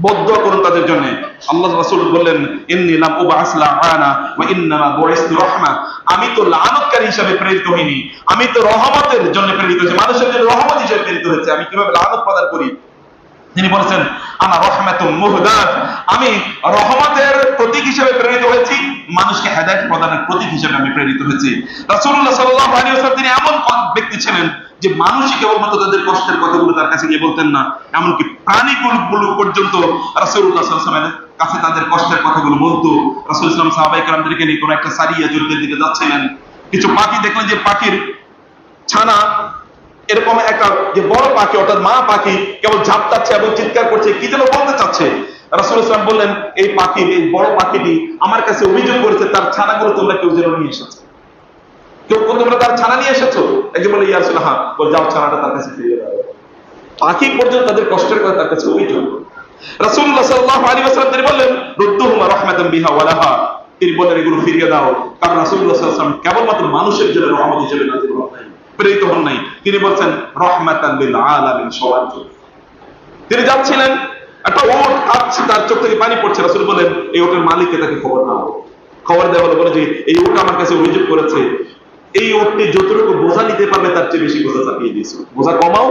বদদুয়া করুন তাদের জন্য। আল্লাহ রাসূল বললেন, ইন্নী লাম উবআস লাআনা ওয়া ইন্নামা বুইসতু রাহমা, আমি তো লাআনতকারী হিসেবে প্রেরিত হইনি, আমি তো রহমতের জন্য প্রেরিত হয়েছি, মানুষের জন্য রহমত হিসেবে প্রেরিত হয়েছে। আমি কিভাবে লাআনত প্রদান করি? তিনি বলেছেন, আনা রাহমাতুম মুহদাত, আমি রহমতের প্রতীক হিসেবে প্রেরিত হয়েছি, মানুষকে হেদায়েত প্রদানের প্রতীক হিসেবে আমি প্রেরিত হয়েছি। রাসূলুল্লাহ সাল্লাল্লাহু আলাইহি ওয়াসাল্লাম তিনি এমন ব্যক্তি ছিলেন যে মানুষই কেবলমাত্র তাদের কষ্টের কথাগুলো তার কাছে গিয়ে বলতেন না, এমনকি প্রাণীগুলো পর্যন্ত রাসূলুল্লাহ সাল্লাল্লাহু আলাইহি ওয়াসাল্লামের কাছে তাদের কষ্টের কথাগুলো বলতো। রাসূল ইসলাম সাহাবায়ে কেরামদেরকে নিয়ে কোনো একটা সারিয়া যুদ্ধের দিকে যাচ্ছিলেন, কিছু পাখি দেখলেন যে পাখির ছানা এরকম একটা যে বড় পাখি অর্থাৎ মা পাখি কেবল ঝাপটাচ্ছে এবং চিৎকার করছে, কি যেন বলতে চাচ্ছে। রাসূল ইসলাম বললেন, এই পাখির এই বড় পাখিটি আমার কাছে অভিযোগ করেছে তার ছানাগুলো তোমরা কেউ যেন নিয়ে এসেছো, কেউ তোমরা তার ছানা নিয়ে এসেছো? একজন বলে, ইয়া রাসূলুল্লাহ, হ্যাঁ। বল, যাও ছানাটা তার কাছে ফিরিয়ে দাও। পাখি পর্যন্ত তাদের কষ্টের কথা তার কাছে অভিযোগ। রাসূলুল্লাহ সাল্লাল্লাহু আলাইহি ওয়াসাল্লাম তিনি বললেন, রুদ্দুহুমা রাহমাতান বিহা ওয়া লাহা, তিনি বললেন এগুলো ফিরিয়ে দাও, কারণ রাসূলুল্লাহ সাল্লাল্লাহু আলাইহি ওয়াসাল্লাম কেবলমাত্র মানুষের জন্য রহমত হিসেবে নাযিল হন নাই, প্রেরিত হন নাই, তিনি বলছেন রাহমাতান লিল আলামিন, সবার জন্য। তিনি যাচ্ছিলেন, একটা ওট কাঁপছে, তার চোখ থেকে পানি পড়ছে। রাসূল বলেন, এই ওটের মালিককে তাকে খবর দাও। খবর দেওয়া হলো, বলে যে এই ওট আমার কাছে অভিযোগ করেছে, এই ওটটি যতটুকু বোঝা নিতে পারবে তার চেয়ে বেশি বোঝা চাপিয়ে দিয়েছো, বোঝা কমাও,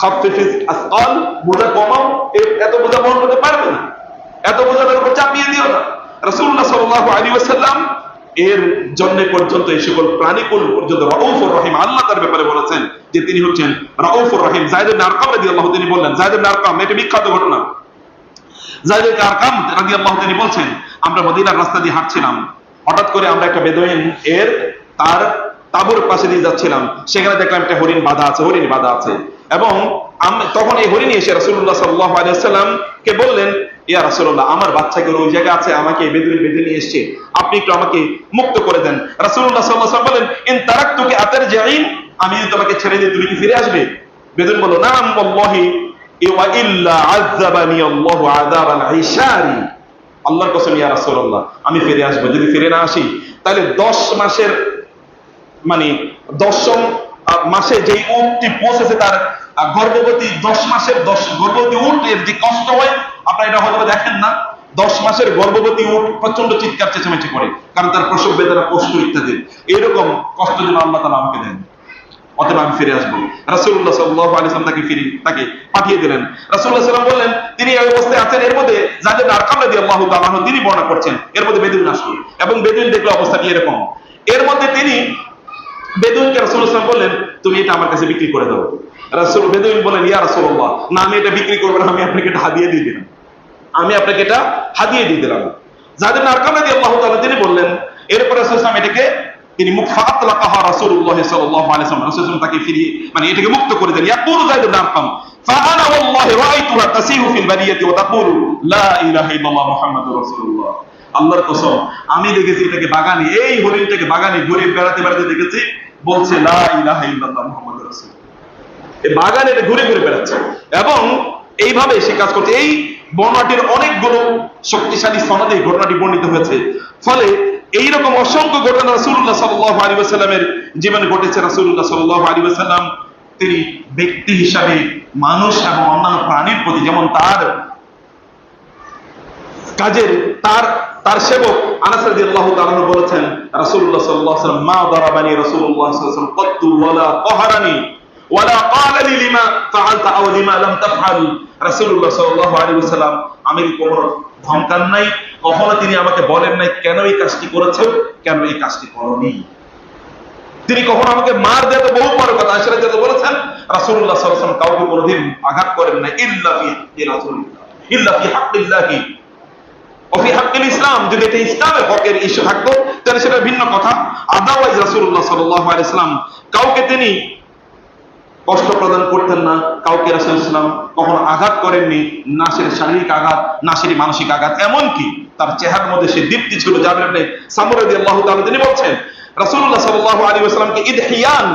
খাফফিফিস আসকাল, বোঝা কমাও, এত বোঝা বহন করতে পারবে না, এত বোঝা তার উপর চাপিয়ে দিও না। রাসূলুল্লাহ সাল্লাল্লাহু আলাইহি ওয়াসাল্লাম এর জন্য পর্যন্ত এই সকল প্রাণীকুল পর্যন্ত রাউফুর রহিম, আল্লাহ তার ব্যাপারে বলেছেন যে তিনি হচ্ছেন রাউফুর রহিম। যায়েদ ইবনে আরকাম রাদিয়াল্লাহু তিনি বললেন, যায়েদ ইবনে আরকাম, এটা বিখ্যাত ঘটনা। যায়েদ ইবনে আরকাম রাদিয়াল্লাহু তিনি বলছেন, আমরা মদিনার রাস্তা দিয়ে হাঁটছিলাম, হঠাৎ করে আমরা একটা বেদুইন এর তার তাঁবুর পাশে দিয়ে যাচ্ছিলাম, সেখানে দেখলাম একটা হরিণ বাঁধা আছে, এবং তখন এই হরিণ এসে রাসূলুল্লাহ সাল্লাল্লাহু আলাইহি ওয়াসাল্লাম কে বললেন, ইয়া রাসূলুল্লাহ, আমার বাচ্চাগুলো ওই জায়গায় আছে, আমাকে এই বেদুইন বেঁধে নিয়ে এসেছে, আপনি একটু আমাকে মুক্ত করে দেন। রাসূলুল্লাহ সাল্লাল্লাহু আলাইহি ওয়াসাল্লাম বলেন, ইন তারাকতুকি আতারজিইন, আমি যদি তোমাকে ছেড়ে দিই তুমি কি ফিরে আসবে? বেদুইন বলল, নাম ওয়াল্লাহি ওয়া ইল্লা আযাবানি আল্লাহু আযাবাল ইশারি, আল্লাহর কসম ইয়া রাসূলুল্লাহ, আমি ফিরে আসবো। যদি ফিরে না আসি তাহলে 10 মাসের মানে 10ম মাসে যে উটটি পৌঁছেছে তার গর্ভবতী 10 মাসের গর্ভবতী উটের যে কষ্ট হয়, আপনারা এটা হয়তো দেখেন না, 10 মাসের গর্ভবতী উট প্রচন্ড চিৎকার চেঁচামেচি করে, কারণ তার প্রসব বেদনা, কষ্ট ইত্যাদি। এরকম কষ্ট যেন আল্লাহ তাআলা আমাকে দেন, অতএব আমি ফিরে আসবো। রাসূলুল্লাহ সাল্লাল্লাহু আলাইহি ওয়াসাল্লাম তাকে পাঠিয়ে দিলেন। রাসূলুল্লাহ সাল্লাল্লাহু আলাইহি ওয়াসাল্লাম বললেন, তিনি এই অবস্থায় আছেন, এর মধ্যে যাদের আরকাম রাদিয়াল্লাহু তাআলা তিনি বর্ণনা করছেন, এর মধ্যে বেদুইন আসলো, এবং বেদুইন দেখলো অবস্থাটি এরকম। এর মধ্যে তিনি বেদুইনকে রাসূলুল্লাহ সাল্লাল্লাহু আলাইহি ওয়াসাল্লাম বললেন, তুমি এটা আমার কাছে বিক্রি করে দাও। বেদুইন বলেন, ইয়া রাসূলুল্লাহ, না, আমি এটা বিক্রি করব না, আমি আপনাকে এটা হাদিয়া দিয়ে দিলাম, যাদের আরকাম রাদিয়াল্লাহু তাআলা তিনি বললেন। এরপর রাসূলুল্লাহ সাল্লাল্লাহু আলাইহি ওয়াসাল্লাম এটাকে তিনি ফাতলাকাহা রাসূলুল্লাহ সাল্লাল্লাহু আলাইহি ওয়াসাল্লাম, রাসূলুল্লাহ তাকে ফিরিয়ে এটাকে মুক্ত করে দেন। ইয়াকুলু যায়েদ ইবনে আরকাম, ফাআনা ওয়াল্লাহি রাআইতুহা তাসিহু ফিল বারিয়াতি ওয়া তাকুলু লা ইলাহা ইল্লাল্লাহ মুহাম্মাদুর রাসূলুল্লাহ, আল্লাহর কসম আমি দেখেছি এটাকে বাগানে, এই হরিণটাকে বাগানে ঘুরে বেড়াতে দেখেছি, বলছে লা ইলাহা ইল্লাল্লাহ মুহাম্মাদুর রাসূলুল্লাহ, এই বাগানে এটা ঘুরে বেড়াচ্ছে, এবং এইভাবে সে কাজ করছে। এই বর্ণনাটির অনেকগুলো শক্তিশালী সনদে ঘটনাটি বর্ণিত হয়েছে। ফলে এইরকম অসংখ্য ঘটনা রাসূলুল্লাহ সাল্লাল্লাহু আলাইহি ওয়াসাল্লামের জীবনে ঘটেছে। রাসূলুল্লাহ সাল্লাল্লাহু আলাইহি ওয়াসাল্লাম তিনি ব্যক্তি হিসাবে মানুষ এবং অন্যান্য প্রাণীর প্রতি যেমন তার কাজের তার সেবক আনাস রাদিয়াল্লাহু তাআলা বলেছেন, রাসূলুল্লাহ সাল্লাল্লাহু আলাইহি ওয়াসাল্লাম, মা দারাবানি রাসূলুল্লাহ সাল্লাল্লাহু আলাইহি ওয়াসাল্লাম কত্তু ওয়ালা কাহারানি ওয়ালা ক্বালা লি লিমা ফাআলতা আও লিমা লাম তাফআল, রাসূলুল্লাহ সাল্লাল্লাহু আলাইহি ওয়াসাল্লাম আমাকে কখনো ধমকান নাই, কখনো তিনি আমাকে বলেন নাই কেন এই কাজটি করেছো, কেন এই কাজটি করোনি। তিনি কখনো আমাকে মার দেয়, তো বহু বড় কথা, আয়েশা রাদিয়াল্লাহু বলেছেন রাসূলুল্লাহ সাল্লাল্লাহু আলাইহি ওয়াসাল্লাম কাউকে কোনোদিন আঘাত করেন না, ইল্লা ফি হাক্কি রাসূলিল্লাহ, ইল্লা ফি হাক্কিল্লাহি, অফি হাক্কিল ইসলাম, যদি এটা ইসলামের হকের ইস্যু থাকতো তাহলে সেটা ভিন্ন কথা। আদারওয়াইজ রাসূলুল্লাহ সাল্লাল্লাহু আলাইহি ওয়াসাল্লাম কাউকে তিনি কষ্ট প্রদান করতেন না, কাউকে রাসূলুল্লাহ সাল্লাল্লাহু আলাইহি ওয়াসাল্লাম কখনো আঘাত করেননি, না সে শারীরিক আঘাত না সে মানসিক আঘাত। এমনকি তার চেহারার মধ্যে সে দীপ্তি ছিল। জাবির ইবনে সামুরা রাদিয়াল্লাহু তাআলা তিনি বলছেন রাসূলুল্লাহ সাল্লাল্লাহু আলাইহি ওয়াসাল্লামকে ইদহিয়ান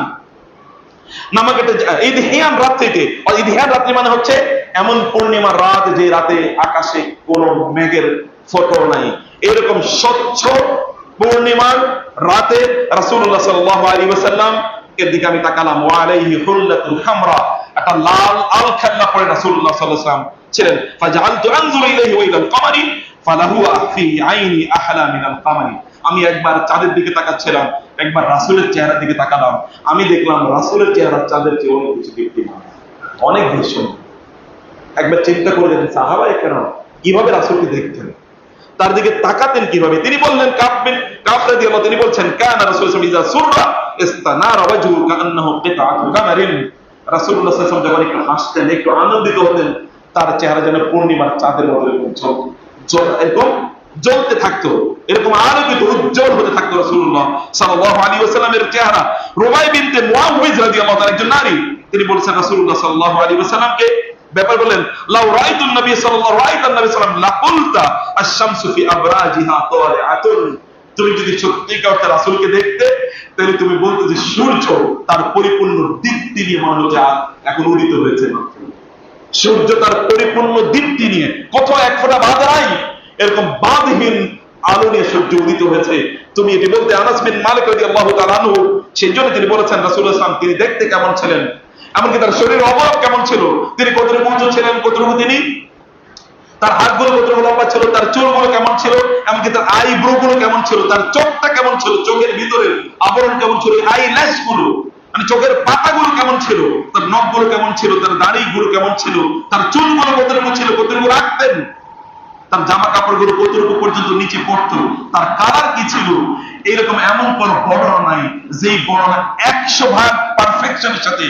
নামক একটা ইদহিয়ান রাত্রিতে, ইদহিয়ান রাত্রি মানে হচ্ছে এমন পূর্ণিমার রাত যে রাতে আকাশে কোনো মেঘের ফটো নাই, এরকম স্বচ্ছ পূর্ণিমার রাতে রাসূলুল্লাহ সাল্লাল্লাহু আলাইহি ওয়াসাল্লাম এর দিকে আমি তাকালাম। ওয়া আলাইহি হুল্লাতুল হামরা, একটা লাল আল খাল্লা পরে রাসূলুল্লাহ সাল্লাল্লাহু আলাইহি ওয়াসাল্লাম ছিলেন। ফাজআলতু আনজুরু ইলাইহি ওয়া ইলাল কমারি ফালাহু ফি আইনি আহলা মিনাল কমারি। আমি একবার চাঁদের দিকে তাকাচ্ছিলাম, একবার রাসূলের চেহারার দিকে তাকালাম, আমি দেখলাম রাসূলের চেহারা চাঁদের চেয়ে অনেক বেশি দীপ্তিমান, অনেক বেশি সুন্দর। একবার চিন্তা করে দেখেন সাহাবায়ে কেরাম কিভাবে রাসূলকে দেখতেন, তার দিকে তাকাতেন কিভাবে। তিনি বললেন কাব রাদিয়াল্লাহু, তিনি বলছেন কানা রাসূলুল্লাহ ইযা সুররা ইস্তানারা ওয়াজহু কাআন্নাহু কিতআতু কামারিন। রাসূলুল্লাহ সাল্লাল্লাহু আলাইহি ওয়াসাল্লাম যখন একটু হাসতেন, একটু আনন্দিত হতেন, তার চেহারা যেন পূর্ণিমার চাঁদের মতো এরকম জ্বলতে থাকতো, এরকম আলোকিত উজ্জ্বল হতে থাকতো রাসূলুল্লাহ সাল্লাল্লাহু আলাইহি ওয়াসাল্লামের চেহারা। রুবাই বিনতে মুআউযিজ রাদিয়াল্লাহু তাআলা একজন নারী, তিনি বলেছেন রাসূলুল্লাহ সাল্লাল্লাহু আলাইহি ওয়াসাল্লামকে ব্যাপার বলেন লাউ রাআইতুন নবী সাল্লাল্লাহু আলাইহি ওয়াসাল্লাম লাকুলতা আশ-শামসু ফি আবরাজিহা তালিআতুন। তুমি যদি সত্যিকার অর্থে রাসূলকে দেখতে তাহলে তুমি বলতে যে সূর্য তার পরিপূর্ণ দীপ্তি নিয়ে মনে হচ্ছে এখন উদিত হয়েছে। সূর্য তার পরিপূর্ণ দীপ্তি নিয়ে, কোথাও এক ফোঁটা বাদ নাই, এরকম বাদহীন আলো নিয়ে সূর্য উদিত হয়েছে। তুমি এটি বলতে আনাস বিন মালিক রাদিয়াল্লাহু তাআলা আনহু, সেই জন্য তিনি বলেছেন রাসূলুল্লাহ সাল্লাল্লাহু আলাইহি ওয়াসাল্লাম তিনি দেখতে কেমন ছিলেন, এমনকি তার শরীরের অবয়ব কেমন ছিল, তিনি কতটুকু উঁচু ছিলেন, কতটুকু তিনি তার হাতগুলো কতটুকু লম্বা ছিল, তার চুলগুলো কেমন ছিল, এমনকি তার আইব্রো গুলো কেমন ছিল, তার চোখটা কেমন ছিল, চোখের ভিতরের আবরণ কেমন ছিল, আই ল্যাশ গুলো মানে চোখের পাতাগুলো কেমন ছিল, তার নখগুলো কেমন ছিল, তার দাড়িগুলো কেমন ছিল, তার চুলগুলো কতটুকু ছিল, কতটুকু রাখতেন, তার জামা কাপড়গুলো কতটুকু পর্যন্ত নিচে পড়তো, তার কালার কি ছিল, এইরকম এমন কোন বর্ণনা নাই যেই বর্ণনা 100% পারফেকশনের সাথে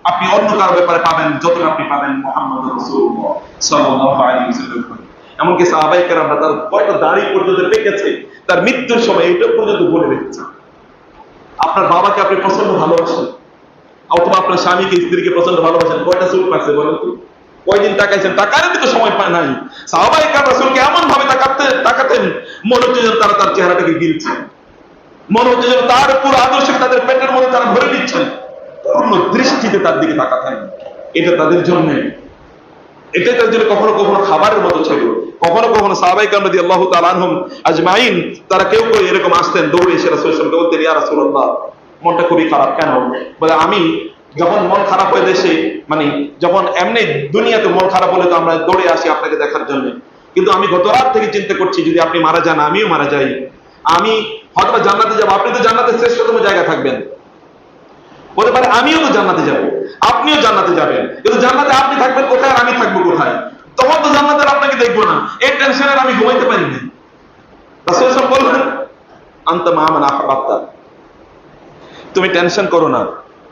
আপনি অন্য কারো ব্যাপারে পাবেন যতটা আপনি পাবেন মুহাম্মদ রাসূলুল্লাহ সাল্লাল্লাহু আলাইহি ওয়াসাল্লাম। এমনকি সাহাবায়ে কেরামরা তার কত দাড়ি পর্যন্ত পেকেছে, তার মৃত্যুর সময় এটা পর্যন্ত বলে রেখেছে। আপনার বাবাকে আপনি প্রচন্ড ভালোবাসেন, অথবা আপনার স্বামীকে স্ত্রীকে প্রচন্ড ভালোবাসেন, কয়টা চুল পাচ্ছে বলেন তো, কয়দিন তাকাইছেন, তাকারই তো সময় পায় নাই। সাহাবায়ে কেরাম রাসূলকে এমন ভাবে তাকাতেন মনে হচ্ছে যেন তারা তার চেহারাটাকে গিলছে, মনে হচ্ছে যেন তার পুরো আদর্শে তাদের পেটের মধ্যে তারা ভরে নিচ্ছেন, পূর্ণ দৃষ্টিতে তার দিকে তাকাতেন। এটা তাদের জন্য কখনো কখনো খাবারের মতো ছিল। কখনো কখনো সাহাবায়ে কেরাম রাদিয়াল্লাহু তাআলা আনহুম আজমাইন তারা কেউ কেউ এরকম আসতেন, দৌড়ে এসে রাসূলুল্লাহ সাল্লাল্লাহু আলাইহি ওয়াসাল্লামকে বলতেন ইয়া রাসূলুল্লাহ মনটা খুবই খারাপ কেন? বলে আমি যখন মন খারাপ হয়ে দেশে মানে যখন এমনি দুনিয়াতে মন খারাপ হলে তো আমরা দৌড়ে আসি আপনাকে দেখার জন্য, কিন্তু আমি গত রাত থেকে চিন্তা করছি যদি আপনি মারা যান আমিও মারা যাই, আমি হয়তো জান্নাতে যাবো, আপনি তো জান্নাতের শ্রেষ্ঠতম জায়গা থাকবেন, বলতে পারে আমিও তো জান্নাতে যাব, আপনিও জান্নাতে যাবেন, কিন্তু জান্নাতে আপনি থাকবেন কোথায় আর আমি থাকবো কোথায়? তখন তো জান্নাতের আপনাকে দেখবো না, এই টেনশনের আমি ঘুমাইতে পারি না। রাসূল সাল্লাল্লাহু আলাইহি ওয়াসাল্লাম বললেন আনতা মা মান আহবাবতা, তুমি টেনশন করো না,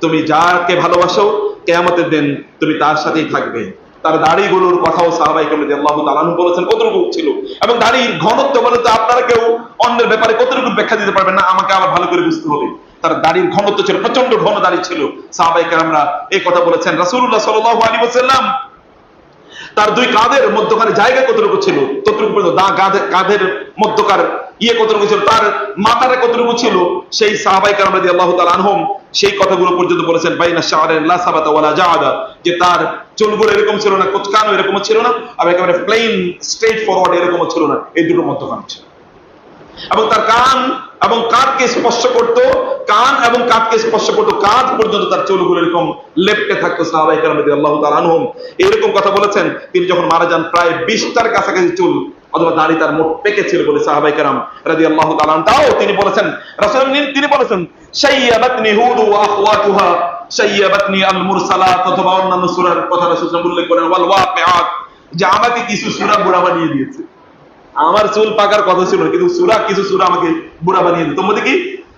তুমি যাকে ভালোবাসো কিয়ামতের দিন তুমি তার সাথেই থাকবে। তার দাড়িগুলোর কথাও সাহাবায়ে কেরাম রাদিয়াল্লাহু তাআলা আনহু বলেছেন কতটুকু ছিল, এবং দাড়ির ঘনত্ব বলে তো আপনারা কেউ অন্যের ব্যাপারে কতটুকু ব্যাখ্যা দিতে পারবেন না, আমাকে আবার ভালো করে বুঝতে হবে। তার দাড়ির ঘনত্ব ছিল, প্রচন্ড ঘন দাড়ি ছিল। সাহাবায়ে কেরামরা এই কথা বলেছেন। রাসূলুল্লাহ সাল্লাল্লাহু আলাইহি ওয়াসাল্লাম তার দুই কাঁধের মধ্যখানে জায়গা কতটুকু ছিল, ততটুকু পর্যন্ত কাঁধের মধ্যকার কতটুকু ছিল, তার মাথাটা কতটুকু ছিল, সেই সাহাবায়ে কেরাম রাদিয়াল্লাহু তাআলা আনহুম সেই কথাগুলো পর্যন্ত বলেছেন বাইনা শা'রিন লা সাবাতা ওয়ালা জাআদা, যে তার চুলগুলো এরকম ছিল না, কোচকানো এরকম ছিল না, আর একেবারে প্লেন স্ট্রেট ফরওয়ার্ড এরকম ছিল না, এই দুটো মধ্যখানে ছিল। এবং তার কান এবং কাঁধকে স্পর্শ করতো, কান এবং কাঁধকে স্পর্শ করতো, কাঁধ পর্যন্ত তার চুলগুলো এরকম লেপ্টে থাকতো। সাহাবায়ে কেরাম রাদিয়াল্লাহু তাআলা আনহুম এরকম কথা বলেছেন। তিনি যখন মারা যান প্রায় 20টার কাছাকাছি চুল অথবা দাড়ি তার মোট পেকেছিল বলে সাহাবায়ে কেরাম রাদিয়াল্লাহু তাআলা তাও তিনি বলেছেন, রাসূল তিনি বলেছেন শাইয়াবাতনি হুদ ওয়া আখওয়াতুহা শাইয়াবাতনি আল মুরসালাত, অথবা অন্যান্য সূরার কথা রাসূল উল্লেখ করেন ওয়াল ওয়াকিআত, যে আমাকে কিছু সূরা বুড়া বানিয়ে দিয়েছে। আমার চুল পাকার কথা ছিল কিন্তু কিছু সূরা আমাকে বুড়া বানিয়ে দিয়েছে। তোমাদের কি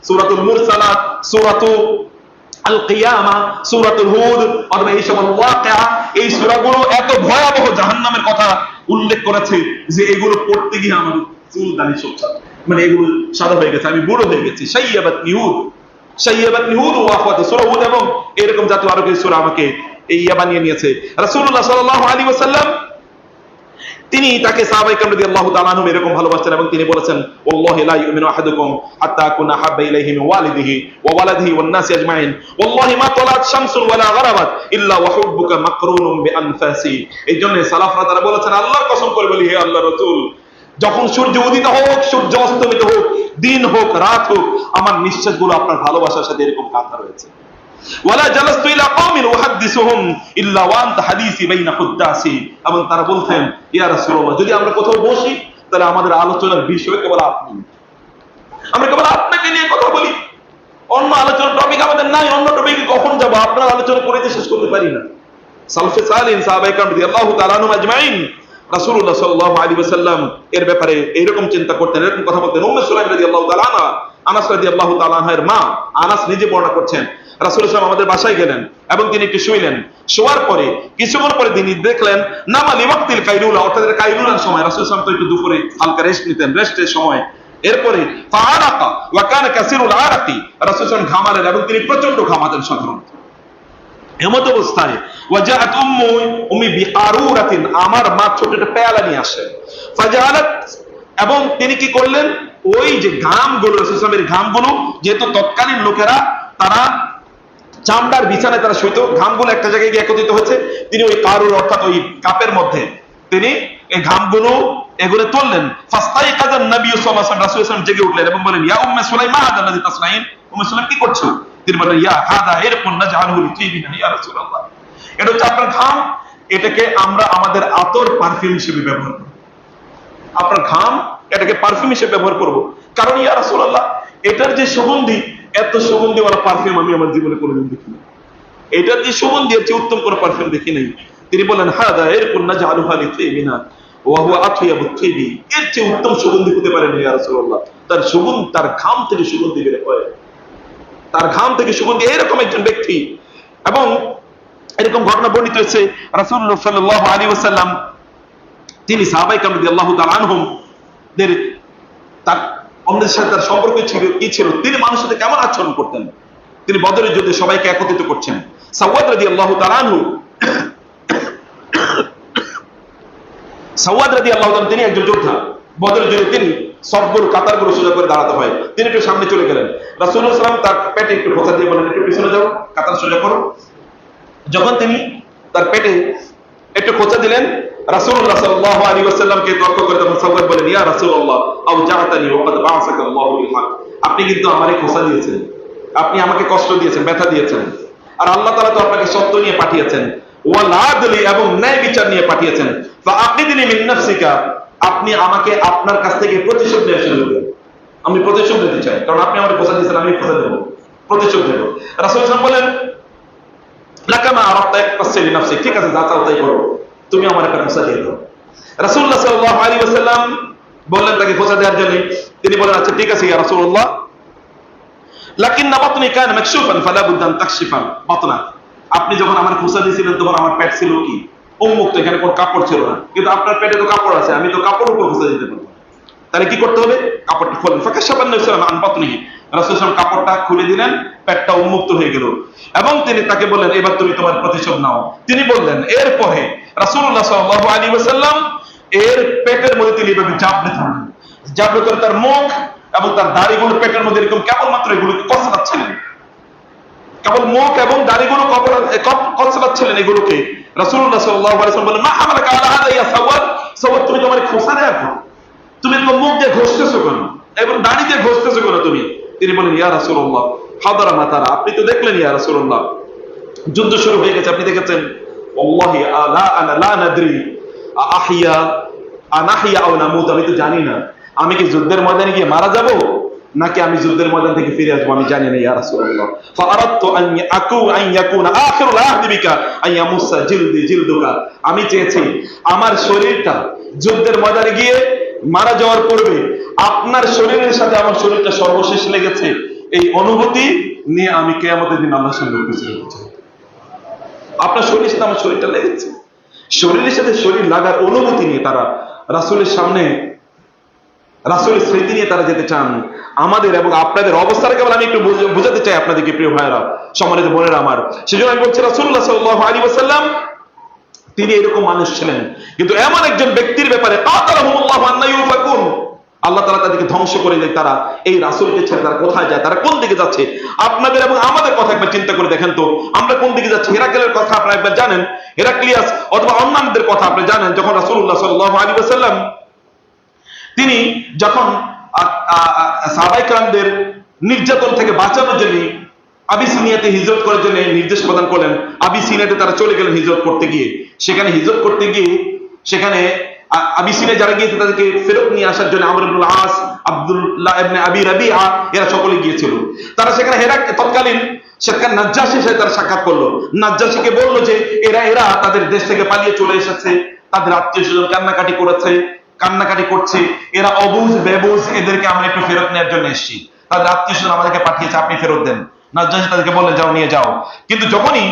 সূরাতুল মুরসালাত, সূরাতু আল কিয়ামা, সূরাতুল হুদ অথবা এই সকল ওয়াকিয়া, এই সূরাগুলো এত ভয়াবহ জাহান্নামের কথা উল্লেখ করেছে যে এগুলো পড়তে গিয়ে আমার চুল দাড়ি সব মানে এগুলো সাদা হয়ে গেছে, আমি বুড়ো হয়ে গেছি। শাইয়াবাতনি হুদ ওয়া আখওয়াতু, সূরা হুদ এবং এরকম জাতীয় আরো কিছু সূরা আমাকে এই বানিয়ে নিয়েছে। রাসূলুল্লাহ সাল্লাল্লাহু আলাইহি ওয়াসাল্লাম তিনি তাকে সাহাবায়ে কেরাম রাদিয়াল্লাহু তাআলা আনহুম এরকম ভালোবাসতেন এবং তিনি বলেছেন, ওয়াল্লাহি লা ইউমিনু আহাদুকুম হাত্তা আকুনা হাব্বা ইলাইহি মিন ওয়ালিদিহি ওয়া ওয়ালাদিহি ওয়ান নাসি আজমাইন ওয়াল্লাহি মা তালাত শামসুন ওয়ালা গারাবাত ইল্লা ওয়া হুব্বুকা মাকরুনুম বিআনফাসি। এইজন্য সালাফরা তারা বলেছেন, আল্লাহর কসম করে বলি হে আল্লাহর রাসূল, যখন সূর্য উদিত হোক, সূর্য অস্তমিত হোক, দিন হোক, রাত হোক, আমার নিঃশ্বাসগুলো আপনার ভালোবাসার সাথে এরকম কাঁথা রয়েছে। ওয়ালা জালাসতু ইলা কওমিন উহাদ্দিসুহুম ইল্লা ওয়া আনতা হাদিসি বাইনা খুদ্দাসি। এবং তারা বলতেন, ইয়া রাসূলুল্লাহ, যদি আমরা কোথাও বসি তাহলে আমাদের আলোচনার বিষয় কেবল আপনি, আমরা কেবল আপনাকে নিয়ে কথা বলি, অন্য আলোচনার টপিক আমাদের নাই, অন্য টপিকে কখন যাব, আপনার আলোচনা করে শেষ করতে পারি না। সালফে সালিহিন সাহাবায়ে কেরাম রাদিয়াল্লাহু তাআলা আনহুম আজমাইন রাসূলুল্লাহ সাল্লাল্লাহু আলাইহি ওয়াসাল্লাম এর ব্যাপারে এরকম চিন্তা করতেন, এরকম কথা বলতেন। উম্মে সুলাইম রাদিয়াল্লাহু তাআলা আনহা, আনাস রাদিয়াল্লাহু তাআলা আনহার মা, আনাস নিজে বর্ণনা করছেন, রাসূলুল্লাহ সাল্লাল্লাহু আমাদের বাসায় গেলেন এবং তিনি একটু শুইলেন। শোয়ার পরে কিছুক্ষণ পরে তিনি দেখলেন নামা লিওয়াক্তিল কাইলুলা, অর্থাৎ কাইলুলার সময়। রাসূলুল্লাহ সাল্লাল্লাহু তো একটু দুপুরে হালকা রেস্ট নিতেন, রেস্টের সময়। এরপরে ফাআরাকা ওয়া কানা কাসিরুল আরাকি, রাসূলুল্লাহ সাল্লাল্লাহু ঘামালেন এবং তিনি প্রচন্ড ঘামাতেন সাধারণত। এমত অবস্থায় ওয়াজাআত উম্মি বিআরুরাতিন, আমার মা ছোট একটা পেয়ালা নিয়ে আসেন। ফাজালাত, এবং তিনি কি করলেন, ওই যে ঘামগুলো, রাসূলের ঘামগুলো, যেহেতু তৎকালীন লোকেরা তারা চামড়ার বিছানায় তারা শুইতো, ঘামগুলো একটা জায়গায় গিয়ে একত্রিত হয়েছে, তিনি ওই কারুর অর্থাৎ ওই কাপের মধ্যে তিনি এই ঘামগুলো এগুলো তুললেন। ফাস্তাইকাযান নবী সাল্লাল্লাহু আলাইহি ওয়াসাল্লাম, রাসূল সাল্লাল্লাহু আলাইহি ওয়াসাল্লাম জেগে উঠলেন এবং বলেন, ইয়া উম্মে সুলাইম মা হাযা আল্লাযী তাসনাইন, উম্মে সুলাইম কি করছো? তিনি বলেন, ইয়া হাযা ইরকুন নাজআলহু লিতিবিনা ইয়া রাসূলুল্লাহ, এটা হচ্ছে আপনার ঘাম, এটাকে আমরা আমাদের আতর পারফিউম হিসেবে ব্যবহার করব। আপনার ঘাম এটাকে পারফিউম হিসেবে ব্যবহার করব, কারণ ইয়া রাসূলুল্লাহ এটার যে সুগন্ধি, এত সুগন্ধিওয়ালা পারফিউম আমি আমার জীবনে কোনোদিন দেখিনি, এটার যে সুগন্ধি, এর চেয়ে উত্তম কোনো পারফিউম দেখি নাই। তিনি বলেন, হাযা ইরকুন নাজআলহু লিতিবিনা ওয়া হুয়া আতয়াবুত তিবি, এর চেয়ে উত্তম সুগন্ধি হতে পারে না ইয়া রাসূলুল্লাহ। তার সুগন্ধি, তার ঘাম থেকে সুগন্ধি বের হয়, তার ঘাম থেকে সুগন্ধি, এরকম একজন ব্যক্তি। এবং এরকম ঘটনা বর্ণিত হয়েছে, রাসূলুল্লাহ সাল্লাল্লাহু আলাইহি ওয়াসাল্লাম তিনি সাহাবায়ে কেরাম রাদিয়াল্লাহু তাআলা আনহুম দের তার অন্যদের সাথে তার সম্পর্ক কি ছিল, তিনি মানুষের সাথে কেমন আচরণ করতেন। তিনি বদরের যুদ্ধে সবাইকে একত্রিত করছেন। সাওয়াদ রাদিয়াল্লাহু তাআলা আনহু, সাওয়াদ রাদিয়াল্লাহু তাআলা তিনি একজন যোদ্ধা, বদরের যুদ্ধে তিনি সবগুলো কাতারগুলো সোজা করে দাঁড়াতে হয়, তিনি একটু সামনে চলে গেলেন। রাসূলুল্লাহ সাল্লাল্লাহু আলাইহি ওয়াসাল্লাম তার পেটে একটু খোঁচা দিয়ে বলেন, একটু পিছনে যাও, কাতার সোজা করো। যখন তিনি তার পেটে একটু খোঁচা দিলেন, রাসূলুল্লাহ সাল্লাল্লাহু আলাইহি ওয়াসাল্লামকে তর্ক করে তখন সাওয়াদ বলেন, ইয়া রাসূলুল্লাহ আওজাতানি ওয়া ক্বাদ বা'সাকা আল্লাহু বিল হক, আপনি কিন্তু আমারে খোঁচা দিয়েছেন, আপনি আমাকে কষ্ট দিয়েছেন, ব্যথা দিয়েছেন, আর আল্লাহ তাআলা তো আপনাকে সত্য নিয়ে পাঠিয়েছেন, ওয়াল আদলি, এবং ন্যায় বিচার নিয়ে পাঠিয়েছেন। ফাআকিদিনি মিন নাফসিকা, আপনি আমাকে আপনার কাছ থেকে প্রতিশোধ নিয়ে শুরু করুন, আমি প্রতিশোধ নিতে চাই, কারণ আপনি আমাকে খোঁচা দিয়েছেন, আমি খোঁচা দেব, প্রতিশোধ নেব। রাসূলুল্লাহ সাল্লাল্লাহু আলাইহি ওয়াসাল্লাম বলেন, লাকামা আরাফতা ইকতাসিলি নাফসি, ঠিক আছে যা চাও তাই করো, তুমি আমার একটা খোঁচা দিয়ে দাও। রাসূলুল্লাহ সাল্লাল্লাহু আলাইহি ওয়াসাল্লাম বললেন তাকে খোঁচা দেওয়ার জন্য, তিনি বলেন, আচ্ছা ঠিক আছে ইয়া রাসূলুল্লাহ, লাকিন্না বাতনি কানা মাকশুফান ফালা বুদ্দা আন তাকশিফা বাতনা, আপনি যখন আমার খোঁচা দিয়েছিলেন তখন আমার পেট ছিল কি উন্মুক্ত, এখানে কোনো কাপড় ছিল না, কিন্তু আপনার পেটে তো কাপড় আছে, আমি তো কাপড়ের উপর খোঁচা দিতে পারবো, তাহলে কি করতে হবে? কাপড়টা খোলেন। ফাকাশাফান নবী সাল্লাল্লাহু আলাইহি ওয়াসাল্লাম আন বাতনিহি, রাসূল সাল্লাল্লাহু আলাইহি ওয়াসাল্লাম কাপড়টা খুলে দিলেন, পেটটা উন্মুক্ত হয়ে গেল এবং তিনি তাকে বললেন, এবার তুমি তোমার প্রতিশোধ নাও। তিনি বললেন, এরপরে রাসূলুল্লাহ সাল্লাল্লাহু আলাইহি ওয়াসাল্লাম এর পেটের মধ্যে তিনি এভাবে জাবড়ে ধরলেন, জাবড়ে করে তার মুখ এবং তার দাড়িগুলো পেটের মধ্যে এরকম কেবলমাত্র এগুলোকে কচলাচ্ছিলেন, কেবল মুখ এবং দাড়িগুলো কচলাচ্ছিলেন এগুলোকে। রাসূলুল্লাহ সাল্লাল্লাহু আলাইহি ওয়াসাল্লাম বললেন, মা হামালাকা আলা হাযা ইয়া সাওয়াদ, সাওয়াদ তুমি তোমার খোঁচা দেওয়ার পর তুমি তোমার মুখ দিয়ে ঘষতেছো কেন এবং দাড়ি দিয়ে ঘষতেছো কেন তুমি? তিনি বলেন, ইয়া রাসূলুল্লাহ হাদারা মা তারা, আপনি তো দেখলেন ইয়া রাসূলুল্লাহ যুদ্ধ শুরু হয়ে গেছে, আপনি দেখেছেন। ওয়াল্লাহি আলা আনা লা নাদরি আহিয়া আনাহিয়া আও নামুত, আমি তো জানি না আমি কি যুদ্ধের ময়দানে গিয়ে মারা যাব নাকি আমি যুদ্ধের ময়দান থেকে ফিরে আসবো, আমি জানি না ইয়া রাসূলুল্লাহ। ফাআরাদতু আন ইয়াকুনা আখিরুল আহদি বিকা আন ইয়ামুসা জিলদি জিলদুকা, আমি চেয়েছি আমার শরীরটা যুদ্ধের ময়দানে গিয়ে মারা যাওয়ার পূর্বে আপনার শরীরের সাথে আমার শরীরটা সর্বশেষ লেগেছে, এই অনুভূতি নিয়ে আমি কিয়ামতের দিন আল্লাহর সামনে উপস্থিত হতে চাই। আপনার শরীরের সাথে আমার শরীরটা লেগেছে, শরীরের সাথে শরীর লাগার অনুভূতি নিয়ে তারা রাসূলের সামনে, রাসূলের স্মৃতি নিয়ে তারা যেতে চান। আমাদের এবং আপনাদের অবস্থাটা কেবল আমি একটু বুঝাতে চাই আপনাদেরকে, প্রিয় ভাইরা, সম্মানিত বোনেরা আমার। সেজন্য আমি বলছি রাসূলুল্লাহ সাল্লাল্লাহু আলাইহি ওয়াসাল্লাম তিনি এরকম মানুষ ছিলেন, কিন্তু এমন একজন ব্যক্তির ব্যাপারে কাতালাহুমুল্লাহু আন্না ইউফাকুন, আল্লাহ তাআলা তাদেরকে ধ্বংস করে দেয়। তারা এই রাসূলকে ছেড়ে তারা কোথায় যায়, তারা কোন দিকে যাচ্ছে? আপনাদের এবং আমাদের কথা একবার চিন্তা করে দেখেন তো, আমরা কোন দিকে যাচ্ছি? হেরাক্লিয়াসের কথা আপনারা একবার জানেন, হেরাক্লিয়াস অথবা অন্যান্যদের কথা আপনি জানেন, যখন রাসূলুল্লাহ সাল্লাল্লাহু আলাইহি ওয়াসাল্লাম তিনি যখন সাহাবায়ে কেরামদের নির্যাতন থেকে বাঁচানোর জন্য আবিসিনিয়াতে হিজরত করার জন্য নির্দেশ প্রদান করলেন, আবিসিনিয়াতে তারা চলে গেলেন হিজরত করতে গিয়ে। সেখানে হিজরত করতে গিয়ে সেখানে আবিসিনিয়া যারা গিয়েছে তাদেরকে ফেরত নিয়ে আসার জন্য আমর ইবনুল আস, আব্দুল্লাহ ইবনে আবি রাবিআ এরা সকলে গিয়েছিল। তারা সেখানে তৎকালীন সেখানে নাজ্জাশীর সাথে তারা সাক্ষাৎ করলো। নাজ্জাশীকে বললো যে এরা তাদের দেশ থেকে পালিয়ে চলে এসেছে, তাদের আত্মীয়-স্বজন কান্নাকাটি করছে, এরা অবুঝ বেবুঝ, এদেরকে আমরা একটু ফেরত নেওয়ার জন্য এসেছি, তাদের আত্মীয়-স্বজন আমাদেরকে পাঠিয়েছে, আপনি ফেরত দেন। নাজ্জাশী তাদেরকে বললেন যাও নিয়ে যাও। কিন্তু যখনই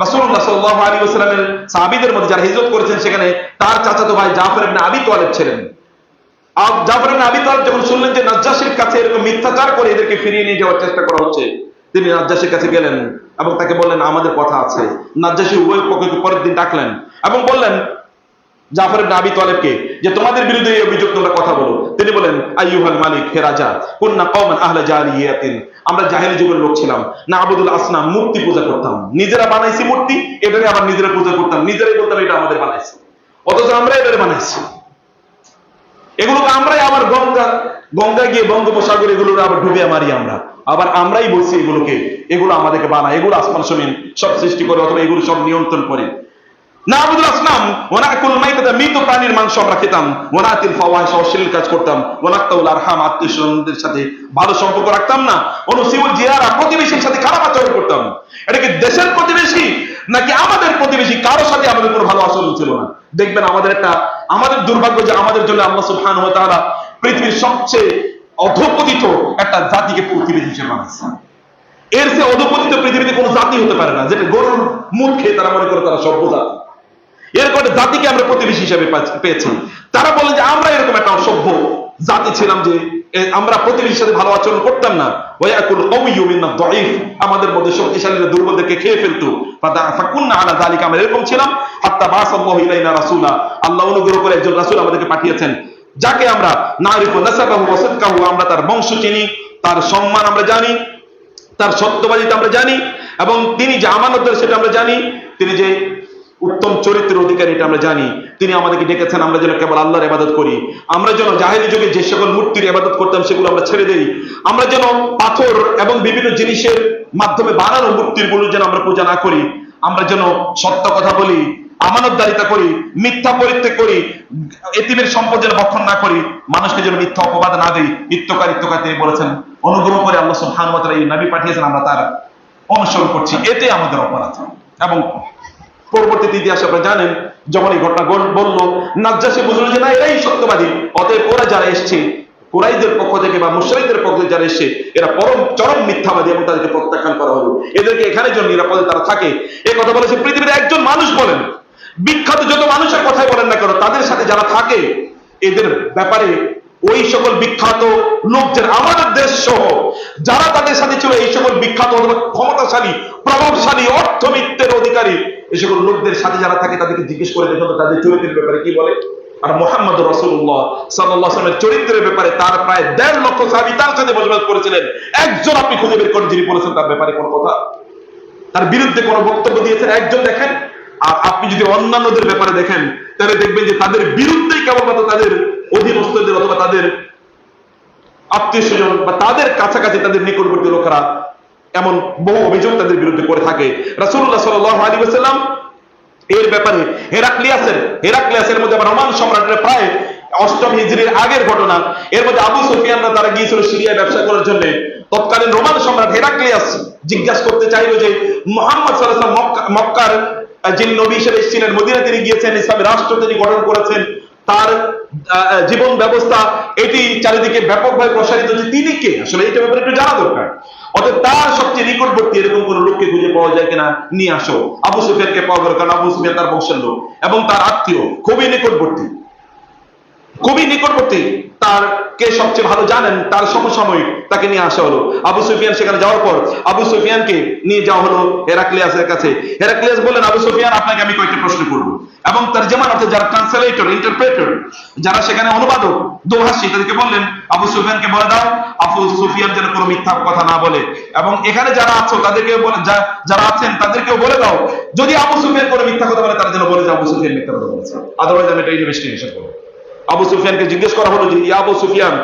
রাসূলুল্লাহ সাল্লাল্লাহু আলাইহি ওয়াসাল্লামের সাহাবীদের মধ্যে যারা হিজরত করেছেন সেখানে তার চাচাতো ভাই জাফর ইবনে আবি তালেব ছিলেন। জাফর ইবনে আবি তালেব যখন শুনলেন যে নাজ্জাশীর কাছে এরকম মিথ্যাচার করে এদেরকে ফিরিয়ে নিয়ে যাওয়ার চেষ্টা করা হচ্ছে, তিনি নাজ্জাশীর কাছে গেলেন এবং তাকে বললেন আমাদের কথা আছে। নাজ্জাশী উভয় পক্ষকে পরের দিন ডাকলেন এবং বললেন জাফর ইবনে আবি তালেবকে যে তোমাদের বিরুদ্ধে এই অভিযোগ, তোমরা কথা বলো। তিনি বলেন আইয়ুহাল মালিক, হে রাজা, কুননা কওমান আহলা জাহিলিয়াতিন, আমরা জাহেলি যুগের লোক ছিলাম, না আবুদুল আসনাম, মূর্তি পূজা করতাম, নিজেরা বানাইছি মূর্তি, এটারে আবার নিজেরা পূজা করতাম, নিজেরাই বলতাম এটা আমাদের বানাইছে, অথচ আমরা এটারে বানাইছি। এগুলোকে আমরাই আবার গঙ্গা গিয়ে বঙ্গোপসাগর এগুলোর আবার ডুবে মারি আমরা, আবার আমরাই বলছি এগুলো আমাদেরকে বানায়, এগুলো আসমান জমিন সব সৃষ্টি করে অথবা এগুলো সব নিয়ন্ত্রণ করে। না আবুদুল আসনাম, ওয়ানাকুল মাইতাতা, মৃত প্রাণীর মাংস আমরা খেতাম, ওয়ানাতিল ফাওয়াহিশ, অশ্লীল কাজ করতাম, ওয়ানাক্তাউল আরহাম, আত্মীয়-স্বজনদের সাথে ভালো সম্পর্ক রাখতাম না, অনুসিউল জিয়ারা, প্রতিবেশীর সাথে খারাপ আচরণ করতাম। এটা কি দেশের প্রতিবেশী নাকি আমাদের প্রতিবেশী? কারোর সাথে আমাদের কোনো ভালো আচরণ ছিল না। দেখবেন আমাদের দুর্ভাগ্য যে আমাদের জন্য আল্লাহ সুবহানাহু ওয়া তাআলা পৃথিবীর সবচেয়ে অধঃপতিত একটা জাতিকে প্রতিবেশী হিসেবে বানাইছেন। এর চেয়ে অধঃপতিত পৃথিবীতে কোনো জাতি হতে পারে না, যেটা গরুর মুখ খেয়ে তারা মনে করে তারা সভ্য জাতি। এরপরে জাতিকে আমরা প্রতিবেশী হিসেবে পেয়েছি। তারা বলে যে আমরা এরকম একটা অসভ্য জাতি ছিলাম যে আমরা প্রতিবেশীর সাথে ভালো আচরণ করতাম না। ওয়ায়াকুল কওয়িয়্যু মিনাদ দাঈফ, আমাদের মধ্যে শক্তিশালীরা দুর্বলদেরকে খেয়ে ফেলতো। ফাকুন্না আলা যালিকা, আমরা এরকম ছিলাম। হাত্তা বাসাল্লাহু ইলাইনা রাসূলা, আল্লাহ অনুগ্রহ করে একজন রাসূল আমাদেরকে পাঠিয়েছেন, যাকে আমরা নারিফু নাসাবাহু ওয়া সিদকাহু, আমরা তার বংশ চিনি, তার সম্মান আমরা জানি, তার সত্যবাদিতা আমরা জানি, এবং তিনি যে আমানতদার সেটা আমরা জানি, তিনি যে উত্তম চরিত্রের অধিকারী এটা আমরা জানি। তিনি আমাদেরকে ডেকেছেন আমরা যেন কেবল আল্লাহর ইবাদত করি, আমরা যেন জাহেলি যুগে যে সকল মূর্তির ইবাদত করতাম সেগুলো আমরা ছেড়ে দেই, আমরা যেন পাথর এবং বিভিন্ন জিনিসের মাধ্যমে বানানো মূর্তিগুলো যেন আমরা পূজা না করি, আমরা যেন সত্য কথা বলি, আমানতদারিতা করি, মিথ্যা পরিত্যাগ করি, এতিমের সম্পদ যেন ভক্ষণ না করি, মানুষকে যেন মিথ্যা অপবাদ না দেই, ইত্তকারী তিনি বলেছেন। অনুগ্রহ করে আল্লাহ সুবহানাহু ওয়া তাআলা এই নবী পাঠিয়েছেন, আমরা তার অনুসরণ করছি, এটাই আমাদের অপরাধ। এবং পরবর্তীতে ইতিহাসে আপনারা জানেন যখন এই ঘটনা বললো, নাজ্জাশী বুঝলো যে না এরাই সত্যবাদী, অতএব ওরা যারা এসছে কুরাইশদের পক্ষ থেকে বা মুশরিকদের পক্ষ থেকে যারা এসছে এরা চরম মিথ্যাবাদী এবং তাদেরকে প্রত্যাখ্যান করা হলো, এদেরকে এখানে যেন নিরাপদে তারা থাকে। এই কথা বলেছে পৃথিবীর একজন মানুষ বলেন, বিখ্যাত যত মানুষের কথাই বলেন না কেন, তাদের সাথে যারা থাকে এদের ব্যাপারে ওই সকল বিখ্যাত লোকদের, আমাদের দেশ সহ যারা তাদের সাথে ছিল, এই সকল বিখ্যাত অথবা ক্ষমতাশালী, প্রভাবশালী, অর্থমিত্রের অধিকারী এই সকল লোকদের সাথে যারা থাকে তাদেরকে জিজ্ঞেস করে দেখুন তাদের চরিত্রের ব্যাপারে কি বলে। আর মুহাম্মদ রাসূলুল্লাহ সাল্লাল্লাহু আলাইহি ওয়াসাল্লামের চরিত্রের ব্যাপারে তার প্রায় 1.5 লক্ষ সাহাবী তার সাথে বসবাস করেছিলেন, একজন আপনি খুঁজে বের করেন যিনি বলেছেন তার ব্যাপারে কোন কথা, তার বিরুদ্ধে কোন বক্তব্য দিয়েছেন, একজন দেখেন। আর আপনি যদি অন্যান্যদের ব্যাপারে দেখেন তাহলে দেখবেন যে তাদের বিরুদ্ধেই কেবলমাত্র তাদের অধীনস্থদের অথবা তাদের আত্মীয় স্বজন বা তাদের কাছাকাছি তাদের নিকটবর্তী লোকেরা এমন বহু অভিযোগ তাদের বিরুদ্ধে করে থাকে। রাসূলুল্লাহ সাল্লাল্লাহু আলাইহি ওয়াসাল্লাম এর ব্যাপারে হেরাক্লিয়াসের মধ্যে আবার রোমান সম্রাটের প্রায় 8ম হিজরির আগের ঘটনা, এর মধ্যে আবু সুফিয়ানরা তারা গিয়েছিল সিরিয়ায় ব্যবসা করার জন্য। তৎকালীন রোমান সম্রাট হেরাক্লিয়াস জিজ্ঞাসা করতে চাইলো যে মুহাম্মদ সাল্লাল্লাহু আলাইহি ওয়াসাল্লাম মক্কার যিনি নবী হিসেবে এসেছিলেন, মদিনা তিনি গিয়েছেন, ইসলামী রাষ্ট্র তিনি গঠন করেছেন, তার জীবন ব্যবস্থা এটি চারিদিকে ব্যাপকভাবে প্রসারিত হচ্ছে, তিনি কে আসলে এটা ব্যাপারে একটু জানা দরকার। অতএব তার সবচেয়ে নিকটবর্তী এরকম কোন লোককে খুঁজে পাওয়া যায় কিনা নিয়ে আসো। আবু সুফিয়ানকে পাওয়া গেল, কারণ আবু সুফিয়ান তার বংশের লোক এবং তার আত্মীয়, খুবই নিকটবর্তী, খুবই নিকটবর্তী, তার কে সবচেয়ে ভালো জানেন তার সমসাময়িক, তাকে নিয়ে আসা হলো। আবু সুফিয়ান সেখানে যাওয়ার পর আবু সুফিয়ানকে নিয়ে যাওয়া হলো হেরাক্লিয়াসের কাছে। হেরাক্লিয়াস বললেন, আবু সুফিয়ান আপনাকে আমি কয়েকটা প্রশ্ন করব, এবং তার যেমন অর্থে যারা ট্রান্সলেটর, ইন্টারপ্রেটার, যারা সেখানে অনুবাদক, দোভাষী, তাদেরকে বললেন আবু সুফিয়ানকে বলে দাও আবু সুফিয়ান যেন কোনো মিথ্যা কথা না বলে, এবং এখানে যারা আছো তাদেরকে যারা আছেন তাদেরকেও বলে দাও যদি আবু সুফিয়ান কোনো মিথ্যা কথা বলে তারা যেন বলে যে আবু সুফিয়ান মিথ্যা কথা বলেছে, আদারওয়াইজ আমি এটা ইনভেস্টিগেশন করবো। আবু সুফিয়ানকে জিজ্ঞেস করা হলো যে ইয়া আবু সুফিয়ান,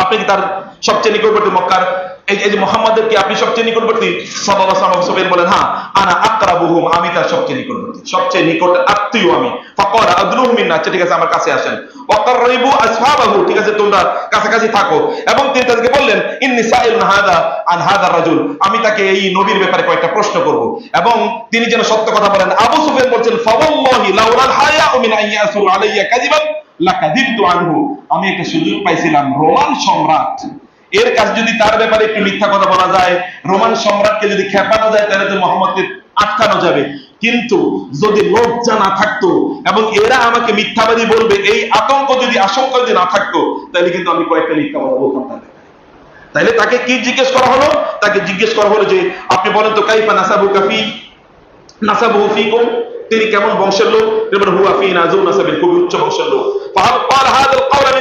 আপনি কি তার সবচেয়ে নিকটবর্তী, মক্কার এই যে মুহাম্মাদের কি আপনি সবচেয়ে নিকটবর্তী? সাল্লাল্লাহু আলাইহি ওয়াসাল্লাম। আবু সুফিয়ান বলেন, হ্যাঁ আনা আকরাবুহুম, আমি তার সবচেয়ে নিকটবর্তী, সবচেয়ে নিকট আত্মীয় আমি। ফাকালা আদনুহু মিন্না, আচ্ছা ঠিক আছে আমার কাছে আসেন। ওয়াকাররিবু আসহাবাহু, ঠিক আছে তোমরা কাছাকাছি থাকো। এবং তিনি তাদেরকে বললেন, ইন্নী সাইলুন হাদা আন হাদা রাজুল, আমি তাকে এই নবীর ব্যাপারে কয়েকটা প্রশ্ন করব এবং তিনি যেন সত্য কথা বলেন। আবু সুফিয়ান বলছেন, ফাওয়াল্লাহি লাউলাল হায়াউ মিন আন ইয়াসু আলাইয়া কাযিবান লাকাযিবতু আনহু, আমি একটা সুযোগ পাইছিলাম, রোমান সম্রাট এর কাছে যদি তার ব্যাপারে একটু মিথ্যা কথা বলা যায়, রোমান সম্রাটকে যদি খেপানো যায়, তাহলে তো মুহাম্মদকে আটকানো যাবে। কিন্তু যদি লজ্জা না থাকতো এবং এরা আমাকে মিথ্যাবাদী বলবে এই আশঙ্কা যদি না থাকতো, তাহলে কিন্তু আমি কয়েকটা মিথ্যা কথা বলতাম তাকে। তাহলে তাকে কি জিজ্ঞেস করা হলো? তাকে জিজ্ঞেস করা হলো যে আপনি বলেন তো কাইফা নাসাবুহু ফিকুম, তিনি কেমন বংশের লোক? এবার হুয়া ফিনা যু নাসাবিন, খুবই উচ্চ বংশের লোক। ফাহাল ক্বাল হাযাল ক্বাওলা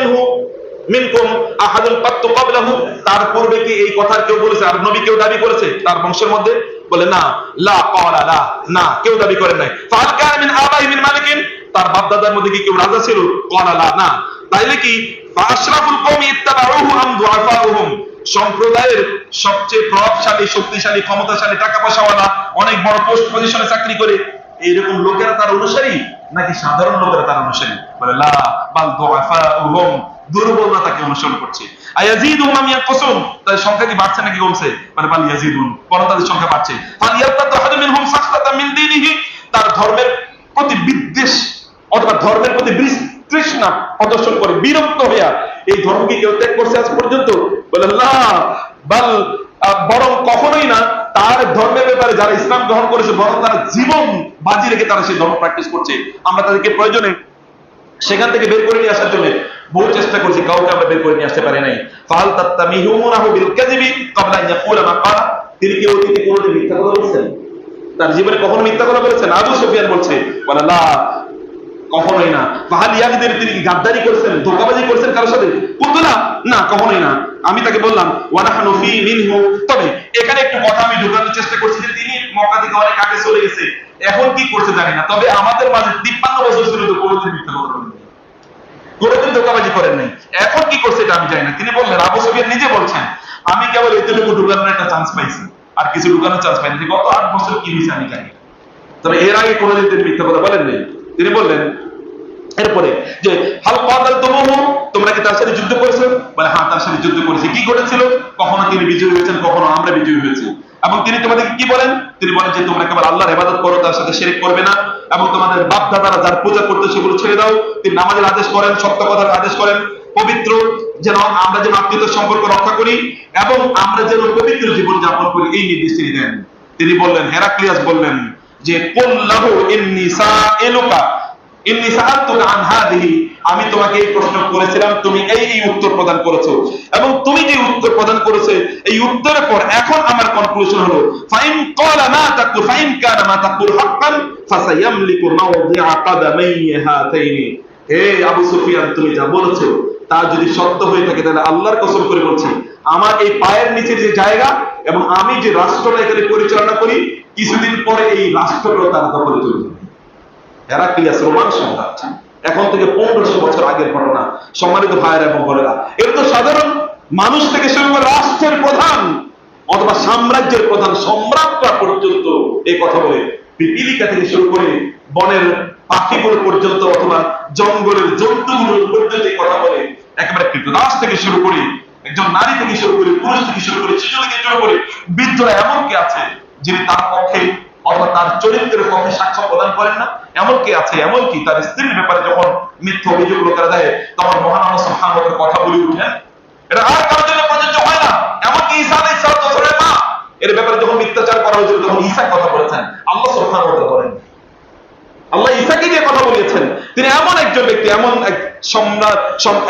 মিনকুম আহাদুন কাত্তু ক্বাবলাহু, তার পূর্বে কি এই কথা কেউ বলেছে, আর নবী কেউ দাবি করেছে তার বংশের মধ্যে? বলে না, লা ক্বাওলা লা, না কেউ দাবি করেন নাই। ফাহাল কানা মিন আবাই মিন মালিকিন, তার বাপ দাদার মধ্যে কি কেউ রাজা ছিল? ক্বাওলা লা, না। তাইলে কি ফাশরাফুল কওমি ইত্তাবাউহু আম দুআফাউহুম, সম্প্রদায়ের সবচেয়ে প্রভাবশালী, শক্তিশালী, ক্ষমতাশালী, টাকা পয়সাওয়ালা, অনেক বড় পোস্ট পজিশনে চাকরি করে এইরকম লোকেরা তার অনুসারী, নাকি সাধারণ লোকেরা তার অনুসারী? বলে লা বাল দুআফাউহুম, দুর্বলরা তাকে অনুসরণ করছে। আয়াজিদুহুম আম ইয়ানকুসুন, তাদের সংখ্যা কি বাড়ছে নাকি কমছে? মানে বাল ইয়াজিদুন, বরং তাদের সংখ্যা বাড়ছে। ফাল ইয়ারতাদু আহাদু মিনহুম সাখতাতাম মিন দীনিহি, তার ধর্মের প্রতি বিদ্বেষ অথবা ধর্মের প্রতি তৃষ্ণা প্রদর্শন করে বিরক্ত হইয়া এই ধর্ম কি কেউ ত্যাগ করছে আজ পর্যন্ত? বলে না, বাল বরং কখনোই না, তার ধর্মের ব্যাপারে যারা ইসলাম গ্রহণ করেছে বরং তারা জীবন বাজি রেখে তারা সেই ধর্ম প্র্যাকটিস করছে। আমরা তাদেরকে প্রয়োজনে সেখান থেকে বের করে নিয়ে আসার জন্য বহু চেষ্টা করছি, কাউকে আমরা বের করে নিয়ে আসতে পারি নাই। ফাল তাত্তামিহুনাহু বিল কাযিবি ক্বাবলা আন ইয়াকুলা মা ক্বালা, তিনি কি অতীতে কোনোদিন মিথ্যা কথা বলেছেন? তার জীবনে কখনো মিথ্যা কথা বলেছেন? আবু সুফিয়ান বলছে, বলে না কখনোই না। ফাহাল ইয়াগদির, তিনি কি গাদ্দারি করেছেন, ধোঁকাবাজি করেছেন কারোর সাথে? বলতো না কখনোই না। আমি তাকে বললাম ওয়া নাহনু ফি মিনহু, তবে এখানে একটু কথা আমি ঢোকানোর চেষ্টা করছি যে তিনি মক্কা থেকে অনেক আগে চলে গেছে, এখন কি করছে জানি না, তবে আমাদের মাঝে 53 বছর ছিল তো কোনোদিন মিথ্যা কথা বলেন নাই, কোনোদিন ধোঁকাবাজি করেন নাই, এখন কি করছে এটা আমি জানি না। তিনি বললেন, আবু সুফিয়ান নিজে বলছেন, আমি কেবল এতটুকু ঢুকানোর একটা চান্স পাইছি, আর কিছু ঢুকানোর চান্স পাইনি, গত 8 বছর কি হয়েছে আমি জানি না, তবে এর আগে কোনোদিন তিনি মিথ্যা কথা বলেন নাই। তিনি বললেন এরপরে যে হাল কাতালতুমুহু, তোমরা কি তার সাথে যুদ্ধ করেছো? বলে হ্যাঁ তার সাথে যুদ্ধ করেছি। কি ঘটেছিল? কখনো তিনি বিজয়ী হয়েছেন, কখনো আমরা বিজয়ী হয়েছি। এবং তিনি তোমাদেরকে কি বলেন? তিনি বলেন যে তোমরা কেবল আল্লাহর ইবাদত করো, তার সাথে শিরক করবে না, এবং তোমাদের বাপ দাদারা যার পূজা করতে সেগুলো ছেড়ে দাও। তিনি নামাজের আদেশ করেন, সত্য কথার আদেশ করেন, পবিত্র যেন আমরা যেন আত্মীয়তার সম্পর্ক রক্ষা করি এবং আমরা যেন পবিত্র জীবন যাপন করি, এই নির্দেশ তিনি দেন। তিনি বললেন, হেরাক্লিয়াস বললেন যে কুল লাহু ইন্নী সাইলুকা ইন্নী সাআলতুকা আন হাদিহি, আমি তোমাকে এই প্রশ্ন করেছিলাম, তুমি এই উত্তর প্রদান করেছো, এবং তুমি যে উত্তর প্রদান করেছো এই উত্তরের পর এখন আমার কনক্লুশন হলো ফাইন ক্বালা মা তাকুল ফাইন কানা মা তাকুল হাক্কান ফাসায়ামলিকু মাওদিআ কাদামাই হাতাইনি। হে আবু সুফিয়ান, তুমি যা বলেছো তা যদি সত্য হয়ে থাকে তাহলে আল্লাহর কসম করে বলছি, আমার এই পায়ের নিচের যে জায়গা এবং আমি যে রাষ্ট্রটা এখানে পরিচালনা করি, কিছুদিন পরে এই রাষ্ট্রটা তার দখলে চলে যাবে। হেরাক্লিয়াস রোমান সম্রাট, এখন থেকে 1500 বছর আগের ঘটনা। সম্মানিত ভাইয়েরা এবং বোনেরা, এটা তো সাধারণ মানুষ থেকে শুরু করে রাষ্ট্রের প্রধান অথবা সাম্রাজ্যের প্রধান সম্রাটরা পর্যন্ত এই কথা বলে, পিপিলিকা থেকে শুরু করে বনের পাখিগুলো পর্যন্ত অথবা জঙ্গলের জন্তুগুলো পর্যন্ত এই কথা বলে। একেবারে কৃতদাস থেকে শুরু করে একজন নারী থেকে শুরু করে পুরুষ থেকে শুরু করে শিশু থেকে শুরু করে বৃদ্ধরা এমন কে আছে যিনি তার পক্ষে অথবা তার চরিত্রের পক্ষে সাক্ষ্য প্রদান করেন না? এমন কে আছে? এমনকি তার স্ত্রীর ব্যাপারে যখন মিথ্যা অভিযোগ লোকেরা দেয়, তখন মহান আল্লাহ সুবহানাহু ওয়া তাআলা কথা বলে উঠেন। এটা আর কারোর জন্য প্রযোজ্য হয় না, এমনকি ঈসা আলাইহিস সালামের মা এর ব্যাপারে যখন মিথ্যাচার করা হয়েছিল তখন ঈসা কথা বলেছেন, আল্লাহ সুবহানাহু ওয়া তাআলা বলেন। আল্লাহ ঈসাকে দিয়ে কথা বলিয়েছেন। তিনি এমন একজন ব্যক্তি, এমন এক সম্রাট,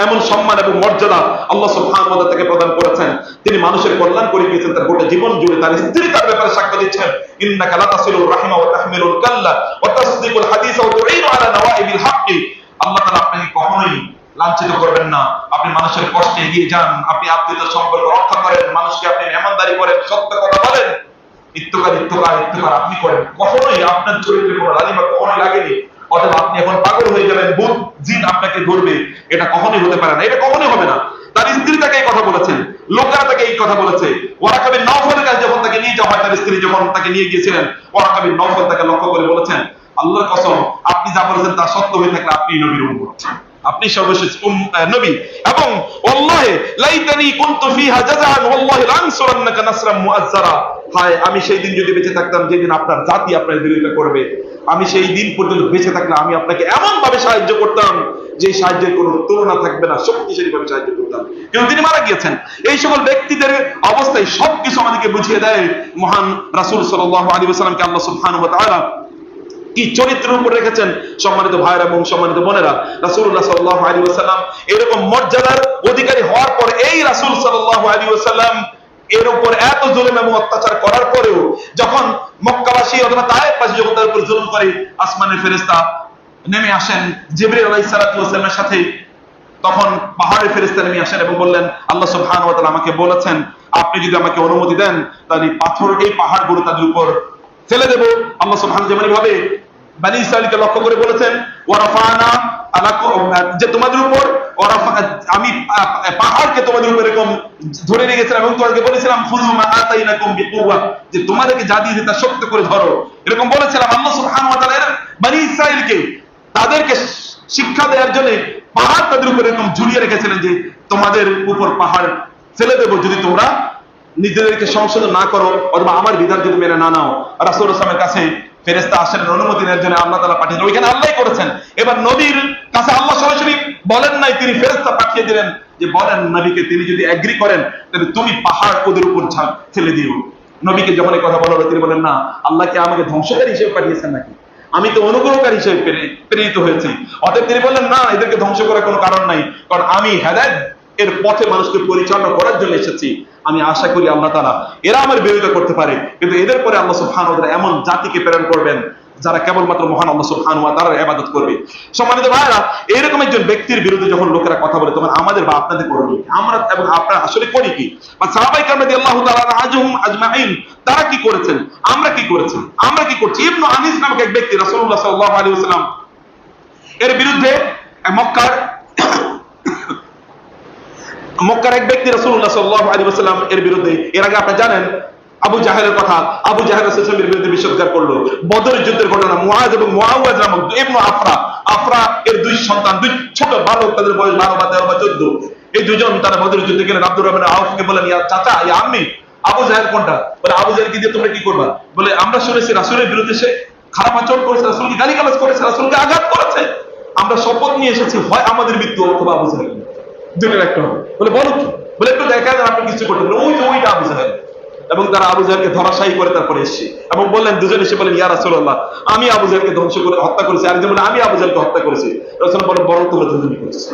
এমন সম্মান এবং মর্যাদা আল্লাহ সুবহানাহু ওয়া তাআলা তাকে প্রদান করেছেন। তিনি মানুষের কল্যাণ করে গিয়েছেন তার গোটা জীবন জুড়ে। তার স্ত্রী তার ব্যাপারে সাক্ষ্য দিচ্ছেন, ইন্নাকা লা তাসিলুর রাহিমা ওয়া তাহমিলুল কাল্লা ওয়া তাসদিকুল হাদিস ওয়া তুঈনু আলা নওয়াইবিল হক। আল্লাহ তাআলা আপনাকে কখনোই লাঞ্ছিত করবেন না। আপনি মানুষের কষ্টে এগিয়ে যান, আপনি আত্মীয়তার সম্পর্ক রক্ষা করেন, মানুষকে আপনি মেহমানদারি করেন, সত্য কথা বলেন, ইত্তকার আপনি করেন। কখনোই আপনার চরিত্রে কোনো লালিমা কখনোই লাগেনি। অথবা আপনি এখন পাগল হয়ে যাবেন, ভূত জিন আপনাকে ধরবে, এটা কখনোই হতে পারে না, এটা কখনোই হবে না। তার স্ত্রী তাকে এই কথা বলেছেন, লোকেরা তাকে এই কথা বলেছে। ওয়ারাকা বিন নওফলের কাছে যখন তাকে নিয়ে যাওয়া হয়, তার স্ত্রী যখন তাকে নিয়ে গিয়েছিলেন, ওয়ারাকা বিন নওফল তাকে লক্ষ্য করে বলেছেন, আল্লাহর কসম, আপনি যা বলেছেন তা সত্য হয়ে থাকলে আপনি নবীর উম্মত, আপনি সর্বশেষ নবী। এবং ওয়াল্লাহি লাইতানি কুনতু ফিহা জাযাআন ওয়াল্লাহি লানসুরান্নাকা নাসরাম মুআজ্জারা। হায়, আমি সেই দিন যদি বেঁচে থাকতাম যেদিন আপনার জাতি আপনার বিরোধিতা করবে, আমি সেই দিন পর্যন্ত বেঁচে থাকলে আমি আপনাকে এমন ভাবে সাহায্য করতাম যে সাহায্যের কোনো তুলনা থাকবে না, শক্তিশালী ভাবে সাহায্য করতাম। কিন্তু তিনি মারা গিয়েছেন। এই সকল ব্যক্তিদের অবস্থায় সবকিছু আমাদেরকে বুঝিয়ে দেয় মহান রাসূল সাল্লাল্লাহু আলাইহি ওয়াসাল্লামকে আল্লাহ সুবহানাহু ওয়া তাআলা কি চরিত্রের উপর রেখেছেন। সম্মানিত ভাইরা এবং সম্মানিত বোনেরা, রাসূলুল্লাহ সাল্লাল্লাহু আলাইহি ওয়াসাল্লাম এরকম মর্যাদার অধিকারী হওয়ার পর, এই রাসূল সাল্লাল্লাহু আলাইহি ওয়াসাল্লাম এর উপর এত জুলুম এবং অত্যাচার করার পরেও যখন মক্কাবাসী অথবা তায়েফবাসী যখন তার উপর জুলুম করে, আসমানের ফেরেশতা নেমে আসেন জিবরিল আলাইহিস সালাতু ওয়াস সালামের সাথে, তখন পাহাড়ের ফেরেশতা নেমে আসেন এবং বললেন, আল্লাহ সুবহানাহু ওয়া তাআলা আমাকে বলেছেন আপনি যদি আমাকে অনুমতি দেন তাহলে পাথর, এই পাহাড়গুলো তাদের উপর ফেলে দেব। আল্লাহ সুবহানাহু যেমন ভাবে বনি ইসরাঈলকে লক্ষ্য করে বলেছেন, ওয়ারাফানা আলাকুম, যে তোমাদের উপর আমি পাহাড়কে তোমাদের উপর এরকম ধরে নিয়ে গেছিলাম এবং তোমাদেরকে বলেছিলাম খুযু মা আতাইনাকুম বিকুওয়া, যে তোমাদেরকে যা দিয়েছি তা শক্ত করে ধরো, এরকম বলেছিলাম। আল্লাহ সুবহানাহু ওয়া তাআলা বনি ইসরাঈলকে তাদেরকে শিক্ষা দেওয়ার জন্য পাহাড় তাদের উপর এরকম ঝুলিয়ে রেখেছিলেন যে তোমাদের উপর পাহাড় ফেলে দেব যদি তোমরা নিজেদেরকে সংশোধন না করো অথবা আমার বিধান যদি মেনে না নাও। রাসূল সাল্লাল্লাহু আলাইহি কাছে ফেরেশতা আসেন অনুমতি নেওয়ার জন্য, আল্লাহ তাআলা পাঠিয়েছেন, ওইখানে আল্লাহই করেছেন। এবার নবীর কাছে আল্লাহ সরাসরি বলেন নাই, তিনি ফেরেশতা পাঠিয়ে দিলেন যে বলেন নবীকে, তিনি যদি এগ্রি করেন তাহলে তুমি পাহাড় ওদের উপর ফেলে দিও। নবীকে যখন এই কথা বলা হলো তিনি বলেন, না, আল্লাহ কি আমাকে ধ্বংসকারী হিসেবে পাঠিয়েছেন নাকি? আমি তো অনুগ্রহকারী হিসেবে প্রেরিত হয়েছি। অতএব তিনি বললেন, না, এদেরকে ধ্বংস করার কোনো কারণ নাই, কারণ আমি হেদায়েত এর পথে মানুষকে পরিচালনা করার জন্য এসেছি। আমি আশা করি আল্লাহ তাআলা এরা আমার বিরোধিতা করতে পারে, কিন্তু এদের পরে আল্লাহ সুবহানাহু ওয়া তাআলা এমন জাতিকে প্রেরণ করবেন যারা কেবলমাত্র মহান আল্লাহ সুবহানাহু ওয়া তাআলার ইবাদত করবে। সম্মানিত ভাইরা, এরকম একজন ব্যক্তির বিরুদ্ধে যখন লোকেরা কথা বলে তখন আমাদের বা আপনাদের করণীয়, আমরা এবং আপনারা আসলে করি কি? বা সাহাবায়ে কেরাম রাদিয়াল্লাহু তাআলা আনহুম আজমাইন তারা কি করেছেন, আমরা কি করেছি, আমরা কি করছি? ইবনু আনিস নামক এক ব্যক্তি রাসূলুল্লাহ সাল্লাল্লাহু আলাইহি ওয়াসাল্লাম এর বিরুদ্ধে মক্কার এক ব্যক্তি রাসূলুল্লাহ সাল্লাল্লাহু আলাইহি ওয়াসাল্লাম এর বিরুদ্ধে, এর আগে আপনি জানেন আবু জাহেলের কথা, আবু জাহেল রাসূলের বিরুদ্ধে বিষোদ্গার করলো। বদরের যুদ্ধের ঘটনা, মুআজ এবং মুআওয়াজ নামক ইবনু আফরা এর দুই সন্তান, দুই ছোট বালক, তাদের বয়স 12 বা 13 বা 14, এই দুজন তারা বদরের যুদ্ধে গেলেন। আব্দুর রহমান আউফকে বলেন, ইয়া চাচা, ইয়া আম্মি, আবু জাহেল কোনটা? বলে আবু জাহেলকে দিয়ে তোমরা কি করবা? বলে আমরা শুনেছি রাসূলের বিরুদ্ধে সে খারাপ আচরণ করেছে, রাসূলকে গালিগালাজ করেছে, রাসূলকে আঘাত করেছে, আমরা শপথ নিয়ে এসেছি হয় আমাদের মৃত্যু অথবা আবু জাহেল, দুটোর একটা হবে। বলে বলো কি? বলে একটু দেখা যান আপনি কিছু করতে। ওই যে ওইটা আবু জাহেল। এবং তারা আবু জাহেলকে ধরাশায়ী করে তারপরে এসেছে এবং বললেন, দুজন এসে বলেন, ইয়া রাসূলুল্লাহ, আমি আবু জাহেলকে ধ্বংস করে হত্যা করেছি। আরেকজন বলে, আমি আবু জাহেলকে হত্যা করেছি। রাসূল বলেন, বরং তোমরা দুজনই করেছো।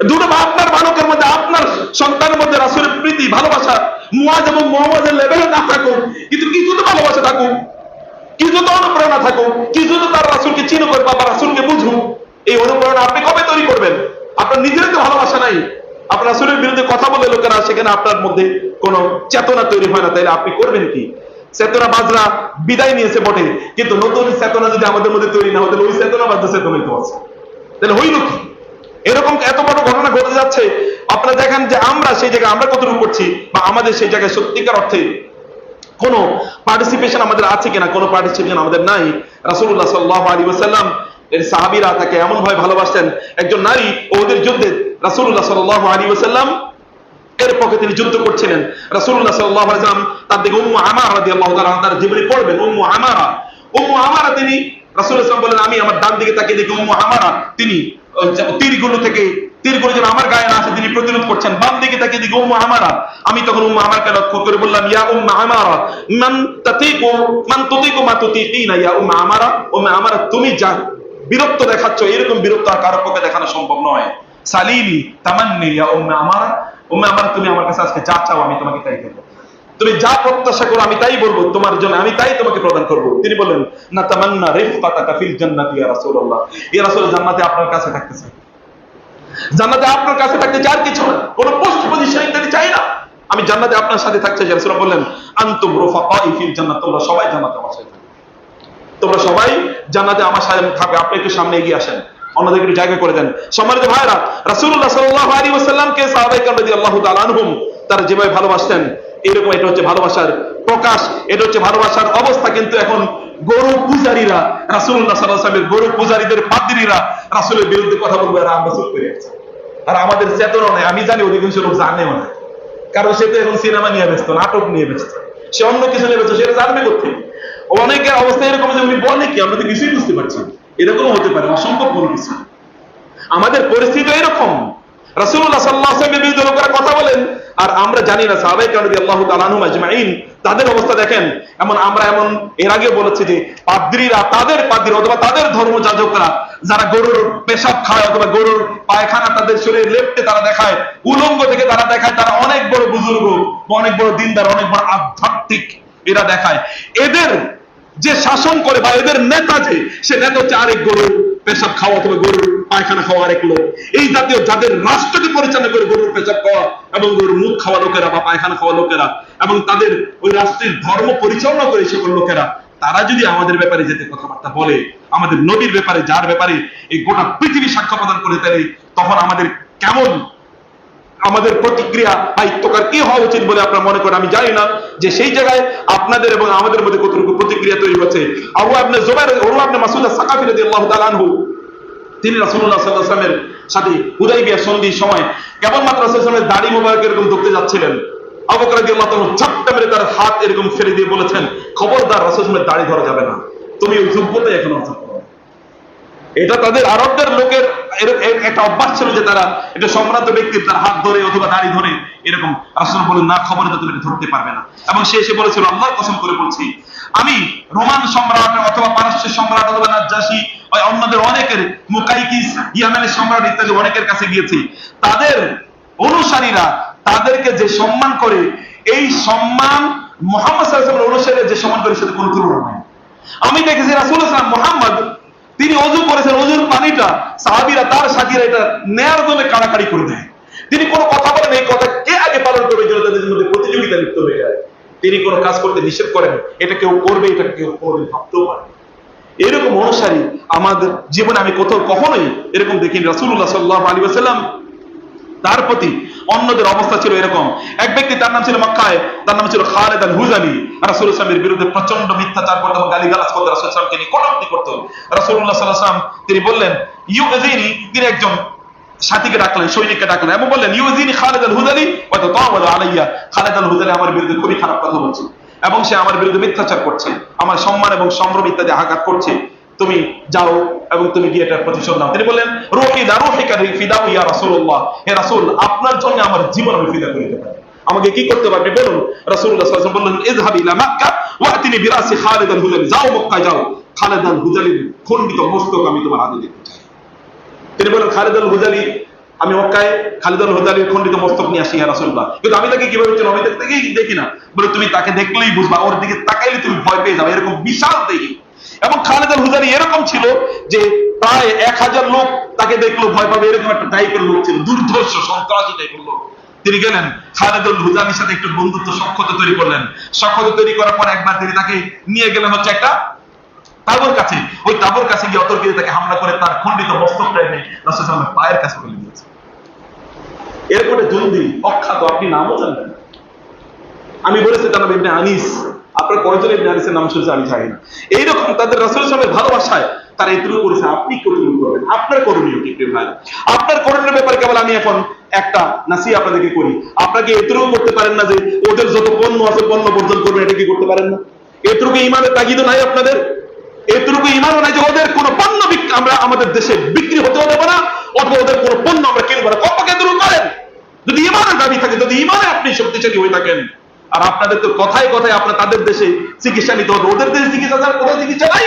দুটো আপনার বালকের মধ্যে, আপনার সন্তানের মধ্যে রাসূলের প্রীতি ভালোবাসা মুআজ এবং মুআওয়াজের লেভেলে না থাকুক, কিন্তু কিছু তো ভালোবাসা থাকুক, কিছু তো অনুপ্রেরণা থাকুক, কিছু তো তার রাসূলকে চিনো করে বা রাসূলকে বুঝুক। এই অনুপ্রেরণা আপনি কবে তৈরি করবেন? আপনার নিজের তো ভালোবাসা নাই, আপনার রাসূলের বিরুদ্ধে কথা বলে লোকেরা, সেখানে আপনার মধ্যে কোনো চেতনা তৈরি হয় না, তাইলে আপনি করবেন কি? চেতনা বাজরা বিদায় নিয়েছে বটে, কিন্তু নতুন চেতনা যদি আমাদের মধ্যে তৈরি না হয় তাহলে ওই চেতনা বাজরা চেতনাই তো আছে, তাহলে হইল কি? এরকম এত বড় ঘটনা ঘটে যাচ্ছে। আপনারা দেখেন যে আমরা সেই জায়গায় আমরা কতটুকু করছি, বা আমাদের সেই জায়গায় সত্যিকার অর্থে কোনো পার্টিসিপেশন আমাদের আছে কিনা? কোনো পার্টিসিপেশন আমাদের নাই। রাসূলুল্লাহ সাল্লাল্লাহু আলাইহি ওয়াসাল্লাম এর সাহাবীরা তাকে এমন ভাবে ভালোবাসতেন, একজন নারী ওদের যুদ্ধে রাসূলুল্লাহ সাল্লাল্লাহু আলাইহি ওয়াসাল্লাম এর পক্ষে তিনি যুদ্ধ করছিলেন। রাসূলুল্লাহ সাল্লাল্লাহু আলাইহি ওয়াসাল্লাম তার দিকে উম্মু আমারা রাদিয়াল্লাহু তাআলা তার জীবনী পড়বেন। উম্মু আমারা তিনি রাসূলুল্লাহ সাল্লাল্লাহু আলাইহি ওয়াসাল্লাম বলেন, আমি আমার ডান দিকে তাকিয়ে দেখি উম্মু আমারা তিনি তীরগুলো যেন আমার গায়ে না আসে তিনি প্রতিরোধ করছেন। বাম দিকে তাকে দিকে উম্মু আমারা, আমি তখন উম্মু আমারকে লক্ষ্য করে বললাম, ইয়া উম্মু আমারা মান তুতিকু মা তুতিকিনা ইয়া উম্মু আমারা, উম্মু আমারা তুমি যা বীরত্ব দেখাচ্ছ এরকম বীরত্ব আর কারো পক্ষে দেখানো সম্ভব নয়। সালিনি তামান্নি ইয়া উম্মু আমারা, উম্মু আমারা তুমি আমার কাছে আজকে যা চাও আমি তোমাকে তাই দেব, তুমি যা প্রত্যাশা করো আমি তাই বলবো তোমার জন্য, আমি তাই তোমাকে প্রদান করব। তিনি বললেন, না তামান্না রিফকাতাকা ফিল জান্নাতি ইয়া রাসূলুল্লাহ, ইয়া রাসূল জান্নাতে আপনার কাছে থাকতে চাই, জান্নাতে আপনার কাছে থাকতে চাই, আর কিছু না, কোনো পোস্ট পজিশন ইত্যাদি চাই না, আমি জান্নাতে আপনার সাথে থাকতে চাই। রাসূল বললেন, আনতুম রুফাকাই ফিল জান্নাত, তোমরা সবাই জান্নাতে আমার সাথে থাকবে, তোমরা সবাই জান্নাতে আমার সাথে থাকবে। আপনি একটু সামনে এগিয়ে আসেন, অন্যদের একটু জায়গা করে দেন। সম্মানিত ভাইরা, রাসূলুল্লাহ সাল্লাল্লাহু আলাইহি ওয়াসাল্লামকে সাহাবায়ে কেরাম রাদিয়াল্লাহু তাআলা আনহুম তারা যেভাবে ভালোবাসতেন, এরকম এটা হচ্ছে ভালোবাসার প্রকাশ, এটা হচ্ছে ভালোবাসার অবস্থা। কিন্তু এখন গরু পূজারীরা, রাসূলুল্লাহ সাল্লাল্লাহু আলাইহি ওয়াসাল্লামের গরু পূজারীদের পাদ্রীরা রাসূলের বিরুদ্ধে কথা বলবে, আর আমরা চুপ করে আছি। আর আমাদের চেতনা নেই, আমি জানি অধিকাংশ লোক জানেও না, কারণ সে তো এখন সিনেমা নিয়ে ব্যস্ত, নাটক নিয়ে ব্যস্ত, সে অন্য কিছু নিয়ে ব্যস্ত, সেটা জানবে কোথায়। অনেকের অবস্থা এরকম যে উনি বলে কি আমরা তো কিছুই বুঝতে পারছি না, এরকম হতে পারে, অসম্ভব কোনো কিছু। আমাদের পরিস্থিতি এরকম, রাসূলুল্লাহ সাল্লাল্লাহু আলাইহি ওয়াসাল্লামের বিরুদ্ধে লোকেরা কথা বলেন আর আমরা জানি না। সাহাবায়ে কেরাম রাদিয়াল্লাহু তাআলা আনহুম আজমাইন তাদের অবস্থা দেখেন। এমন এর আগে বলেছে যে পাদ্রীরা, তাদের পাদ্রী অথবা তাদের ধর্মযাজকরা যারা গরুর পেশাব খায় অথবা গরুর পায়খানা তাদের শরীরে লেপটে তারা দেখায়, উলঙ্গ থেকে তারা দেখায় তারা অনেক বড় বুজুর্গ, অনেক বড় দিনদার, অনেক বড় আধ্যাত্মিক এরা দেখায়। এদের যে শাসন করে বা এদের নেতা সে নেতা হচ্ছে আরেক গরুর পেশাব খাওয়া অথবা গরুর পায়খানা খাওয়া আরেক লোক। এই জাতীয় যাদের রাষ্ট্রকে পরিচালনা করে গরুর পেশাব খাওয়া এবং গরুর মুখ খাওয়া লোকেরা বা পায়খানা খাওয়া লোকেরা, এবং তাদের ওই রাষ্ট্রের ধর্ম পরিচালনা করে সকল লোকেরা, তারা যদি আমাদের ব্যাপারে যেতে কথাবার্তা বলে, আমাদের নবীর ব্যাপারে, যার ব্যাপারে এই গোটা পৃথিবী সাক্ষ্য প্রদান করে তাহলে তখন আমাদের কেমন, আমাদের প্রতিক্রিয়া বা ইত্যকার কি হওয়া উচিত বলে আপনারা মনে করেন? আমি জানি না যে সেই জায়গায় আপনাদের এবং আমাদের মধ্যে কতটুকু প্রতিক্রিয়া তৈরি হচ্ছে। উরওয়া ইবনে মাসউদ আস-সাকাফী রাদিয়াল্লাহু তাআলা আনহু, তিনি রাসূলুল্লাহ সাল্লাল্লাহু আলাইহি ওয়াসাল্লামের সাথে হুদাইবিয়া সন্ধির সময় কেবলমাত্র রাসূলুল্লাহ সাল্লাল্লাহু আলাইহি ওয়াসাল্লামের দাড়ি মোবারক এরকম ধরতে যাচ্ছিলেন। আবু বকর রাদিয়াল্লাহু তাআলা ঝটকা মেরে তার হাত এরকম ফেলে দিয়ে বলেছেন, খবরদার, রাসূলুল্লাহ সাল্লাল্লাহু আলাইহি ওয়াসাল্লামের দাড়ি ধরা যাবে না, তুমি ওই যোগ্যতাই এখনো অর্জন করো। এটা তাদের আরবদের লোকের একটা অভ্যাস ছিল যে তারা এটা সম্ভ্রান্ত ব্যক্তির তার হাত ধরে অথবা দাড়ি ধরে এরকম। রাসূল বলেন, না, খবরদার তুমি ধরতে পারবে না। এবং সে এসে বলেছিল, আল্লাহর কসম করে বলছি, আমি রোমান সম্রাট অথবা পারস্যের সম্রাট অথবা নাজ্জাশী অন্যদের অনেকের, মুকাইকিস ইয়ামেনের সম্রাট ইত্যাদি অনেকের কাছে গিয়েছি, তাদের অনুসারীরা তাদেরকে যে সম্মান করে, এই সম্মান মুহাম্মদ সাল্লাল্লাহু আলাইহি ওয়াসাল্লামের অনুসারীরা যে সম্মান করে সেটা কোনো তুলনা নেই। আমি দেখেছি রাসূলুল্লাহ সাল্লাল্লাহু আলাইহি ওয়াসাল্লাম মুহাম্মদ তিনি ওযু করেছেন, ওযুর পানিটা সাহাবীরা তার সাথীরা এটা নেয়ার জন্য কাড়াকাড়ি করে দেয়। তিনি কোনো কথা বলেন, এই কথা কে আগে পালন করবে যেন তাদের মধ্যে প্রতিযোগিতা লিপ্ত হয়ে যায়। তিনি কোনো কাজ করতে নিষেধ করেন, এটা কেউ করবে, এটা কেউ করবে ভাবতেও পারে। এরকম অনুসারী আমাদের জীবনে আমি কখনোই এরকম দেখিনি। রাসূলুল্লাহ সাল্লাল্লাহু আলাইহি ওয়াসাল্লাম তার প্রতি অন্যদের অবস্থা ছিল এরকম। এক ব্যক্তি, তার নাম ছিল মক্কায়, তার নাম ছিল খালিদ আল হুজালি, রাসূলুল্লাহ সাল্লাল্লাহু আলাইহি ওয়াসাল্লামের বিরুদ্ধে প্রচন্ড মিথ্যাচার করত এবং গালিগালাজ করত, রাসূলুল্লাহ সাল্লাল্লাহু আলাইহি ওয়াসাল্লামকে নিয়ে কটূক্তি করত। রাসূলুল্লাহ সাল্লাল্লাহু আলাইহি ওয়াসাল্লাম তিনি বললেন, ইউযিনি, তিনি একজন সাথীকে ডাকলেন, সৈনিককে ডাকলেন এবং বললেন, ইউযিনি খালিদ আল হুজালি ওয়া তাতাওয়ালা আলাইয়া, খালিদ আল হুজালি আমার বিরুদ্ধে খুবই খারাপ কথা বলছে এবং সে আমার বিরুদ্ধে মিথ্যাচার করছে, আমার সম্মান এবং সম্ভ্রম ইত্যাদি আঘাত করছে, তুমি যাও এবং তুমি গিয়ে এটার প্রতিশোধ নাও। তিনি বললেন, রূহি দারুহিকা ফিদাউ ইয়া রাসূলুল্লাহ, হে রাসূল, আপনার জন্য আমার জীবন আমি ফিদা করে দিতে পারি, আমাকে কি করতে পারবে বলুন? রাসূলুল্লাহ সাল্লাল্লাহু আলাইহি ওয়াসাল্লাম বললেন, ইযহাব ইলা মক্কা ওয়া আতিনি বিরাসি খালিদ আল হুজালি, যাও মক্কায় যাও, খালিদ আল হুজালির খণ্ডিত মস্তক আমি তোমার হাতে দিতে চাই। তিনি বলেন, খালিদ আল হুজালি, আমি মক্কায় খালিদ আল হুজালির খণ্ডিত মস্তক নিয়ে আসি ইয়া রাসূলুল্লাহ, কিন্তু আমি তাকে কিভাবে চিনি? আমি তাকে দেখি না। বলে, তুমি তাকে দেখলেই বুঝবা, ওর দিকে তাকাইলে তুমি ভয় পেয়ে যাবে, এরকম বিশাল দেহি। এবং খালিদ আল হুজালি এরকম ছিল যে প্রায় 1000 লোক তাকে দেখলো ভয় পাবে, এরকম একটা টাইপের লোক ছিল, দুর্ধর্ষ সন্ত্রাসী টাইপের লোক। তিনি গেলেন খালিদ আল হুজালির সাথে একটু বন্ধুত্ব সখ্যতা তৈরি করলেন। সখ্যতা তৈরি করার পর একবার তিনি তাকে নিয়ে গেলেন হচ্ছে একটা তাবুর কাছে। ওই তাবুর কাছে গিয়ে অতর্কিতে তাকে হামলা করে তার খণ্ডিত মস্তকটা এনে রাসূলুল্লাহ সাল্লাল্লাহু আলাইহি ওয়াসাল্লামের পায়ের কাছে ফেলে দিয়েছে। এরপরে জলদি অখ্যাত, আপনি নামও জানবেন। আমি বলেছি তার নাম ইবনে আনিস, আপনার কয়জন ইবনে আনিসের নাম শুনছে আমি জানি না। এইরকম তাদের রাসূলের সাথে ভালোবাসায় তারা এতটুকু করেছে, আপনি কতটুকু করবেন? আপনার করণীয় কি প্রিয় ভাই? আপনার করণীয় ব্যাপারে কেবল আমি এখন একটা নাসিহা আপনাদেরকে করি। আপনাকে এতটুকু করতে পারেন না যে ওদের যত পণ্য আছে পণ্য বর্জন করবেন, এটা কি করতে পারেন না? এতটুকু ঈমানের তাগিদ নাই আপনাদের? এতটুকু ঈমানও নাই যে ওদের কোনো পণ্য আমরা আমাদের দেশে বিক্রি হতে দেব না, ইমানের দাবি থাকে, যদি ইমানে আপনি শক্তিশালী হয়ে থাকেন, আর আপনাদের তো কথায় কথায় আপনার তাদের দেশে চিকিৎসা নিতে হবে, ওদের দেশে চিকিৎসা ছাড়া কোথাও চিকিৎসা নাই।